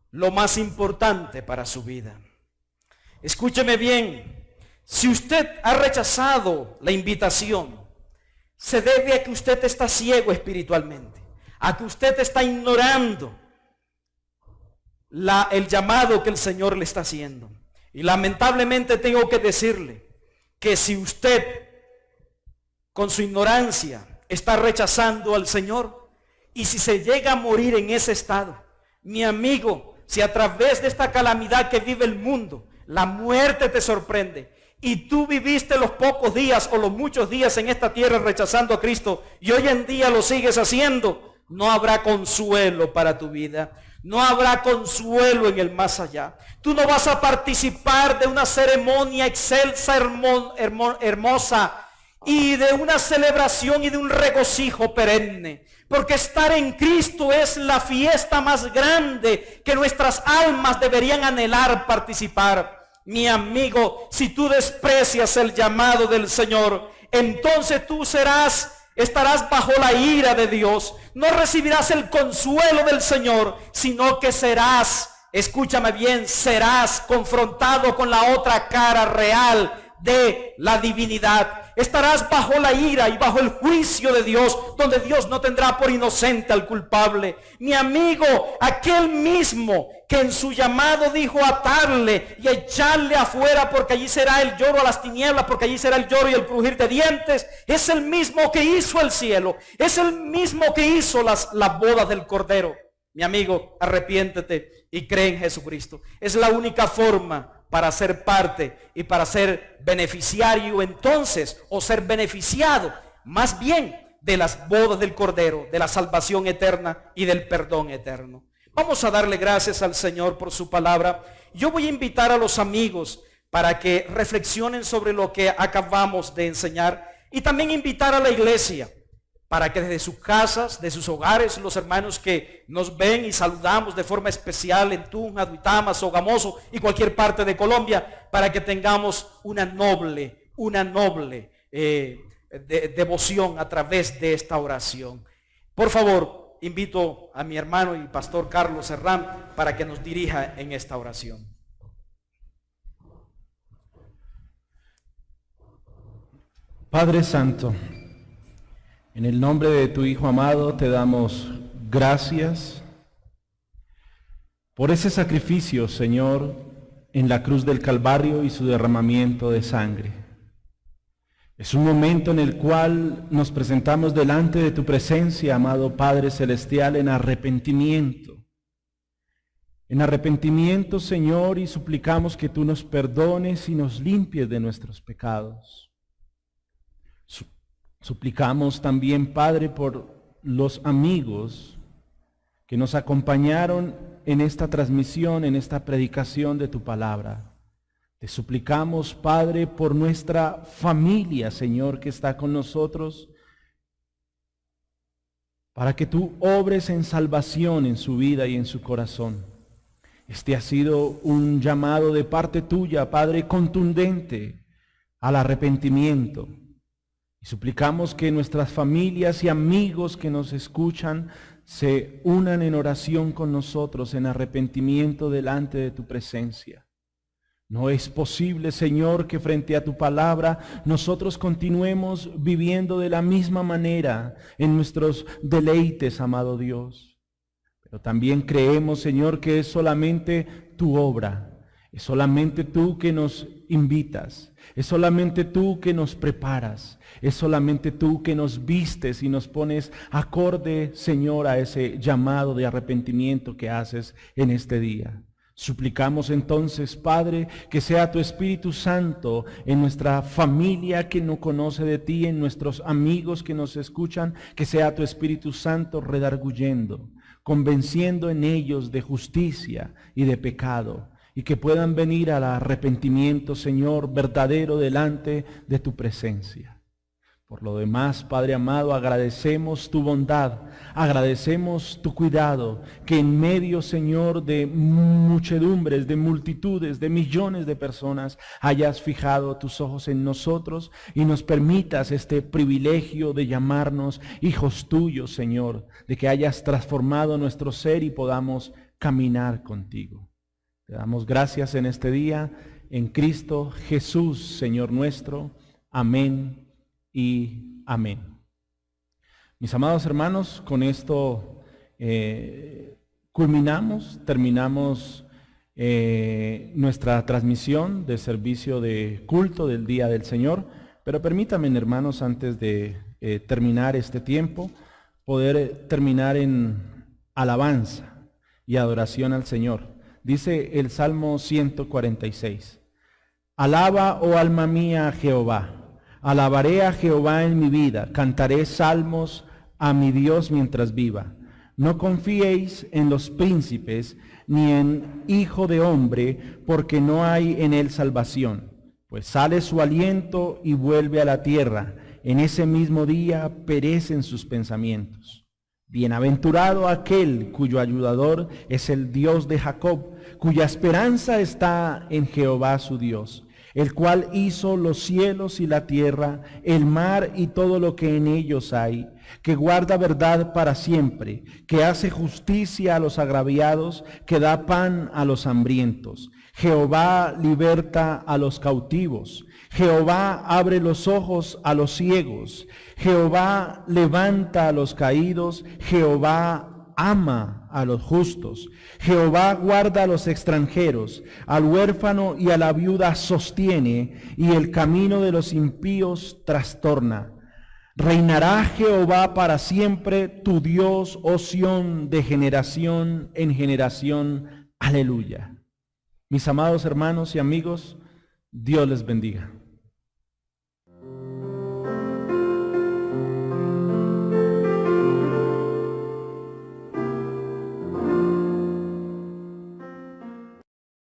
lo más importante para su vida. Escúcheme bien, si usted ha rechazado la invitación, se debe a que usted está ciego espiritualmente, a que usted está ignorando el llamado que el Señor le está haciendo. Y lamentablemente tengo que decirle que si usted con su ignorancia está rechazando al Señor y si se llega a morir en ese estado, mi amigo, si a través de esta calamidad que vive el mundo, la muerte te sorprende y tú viviste los pocos días o los muchos días en esta tierra rechazando a Cristo y hoy en día lo sigues haciendo, no habrá consuelo para tu vida. No habrá consuelo en el más allá. Tú no vas a participar de una ceremonia excelsa, hermosa, y de una celebración y de un regocijo perenne. Porque estar en Cristo es la fiesta más grande que nuestras almas deberían anhelar participar. Mi amigo, si tú desprecias el llamado del Señor, entonces tú estarás bajo la ira de Dios. No recibirás el consuelo del Señor, sino que escúchame bien, serás confrontado con la otra cara real de la divinidad. Estarás bajo la ira y bajo el juicio de Dios, donde Dios no tendrá por inocente al culpable. Mi amigo, aquel mismo que en su llamado dijo atarle y echarle afuera, porque allí será el lloro a las tinieblas, porque allí será el lloro y el crujir de dientes, es el mismo que hizo el cielo, es el mismo que hizo las bodas del Cordero. Mi amigo, arrepiéntete y cree en Jesucristo. Es la única forma para ser parte y para ser beneficiario entonces, o ser beneficiado más bien de las bodas del Cordero, de la salvación eterna y del perdón eterno. Vamos a darle gracias al Señor por su palabra. Yo voy a invitar a los amigos para que reflexionen sobre lo que acabamos de enseñar y también invitar a la iglesia para que desde sus casas, de sus hogares, los hermanos que nos ven y saludamos de forma especial en Tunja, Duitama, Sogamoso y cualquier parte de Colombia, para que tengamos una noble devoción a través de esta oración. Por favor, invito a mi hermano y pastor Carlos Herrán para que nos dirija en esta oración. Padre Santo, en el nombre de tu Hijo amado te damos gracias por ese sacrificio, Señor, en la cruz del Calvario y su derramamiento de sangre. Es un momento en el cual nos presentamos delante de tu presencia, amado Padre Celestial, en arrepentimiento. En arrepentimiento, Señor, y suplicamos que tú nos perdones y nos limpies de nuestros pecados. Suplicamos también, Padre, por los amigos que nos acompañaron en esta transmisión, en esta predicación de tu palabra. Te suplicamos, Padre, por nuestra familia, Señor, que está con nosotros, para que tú obres en salvación en su vida y en su corazón. Este ha sido un llamado de parte tuya, Padre, contundente al arrepentimiento. Y suplicamos que nuestras familias y amigos que nos escuchan se unan en oración con nosotros en arrepentimiento delante de tu presencia. No es posible, Señor, que frente a tu palabra nosotros continuemos viviendo de la misma manera en nuestros deleites, amado Dios. Pero también creemos, Señor, que es solamente tu obra, es solamente tú que nos invitas, es solamente tú que nos preparas, es solamente tú que nos vistes y nos pones acorde, Señor, a ese llamado de arrepentimiento que haces en este día. Suplicamos entonces, Padre, que sea tu Espíritu Santo en nuestra familia que no conoce de ti, en nuestros amigos que nos escuchan, que sea tu Espíritu Santo redarguyendo, convenciendo en ellos de justicia y de pecado, y que puedan venir al arrepentimiento, Señor, verdadero delante de tu presencia. Por lo demás, Padre amado, agradecemos tu bondad, agradecemos tu cuidado, que en medio, Señor, de muchedumbres, de multitudes, de millones de personas, hayas fijado tus ojos en nosotros y nos permitas este privilegio de llamarnos hijos tuyos, Señor, de que hayas transformado nuestro ser y podamos caminar contigo. Te damos gracias en este día, en Cristo Jesús, Señor nuestro. Amén y amén. Mis amados hermanos, con esto terminamos nuestra transmisión de servicio de culto del Día del Señor, pero permítanme, hermanos, antes de terminar este tiempo, poder terminar en alabanza y adoración al Señor. Dice el Salmo 146, alaba, oh alma mía, a Jehová. Alabaré a Jehová en mi vida, cantaré salmos a mi Dios mientras viva. No confiéis en los príncipes, ni en hijo de hombre, porque no hay en él salvación. Pues sale su aliento y vuelve a la tierra. En ese mismo día perecen sus pensamientos. Bienaventurado aquel cuyo ayudador es el Dios de Jacob, cuya esperanza está en Jehová su Dios, el cual hizo los cielos y la tierra, el mar y todo lo que en ellos hay, que guarda verdad para siempre, que hace justicia a los agraviados, que da pan a los hambrientos. Jehová liberta a los cautivos. Jehová abre los ojos a los ciegos. Jehová levanta a los caídos. Jehová ama a los justos. Jehová guarda a los extranjeros, al huérfano y a la viuda sostiene, y el camino de los impíos trastorna. Reinará Jehová para siempre, tu Dios, oh Sión, de generación en generación. Aleluya. Mis amados hermanos y amigos, Dios les bendiga.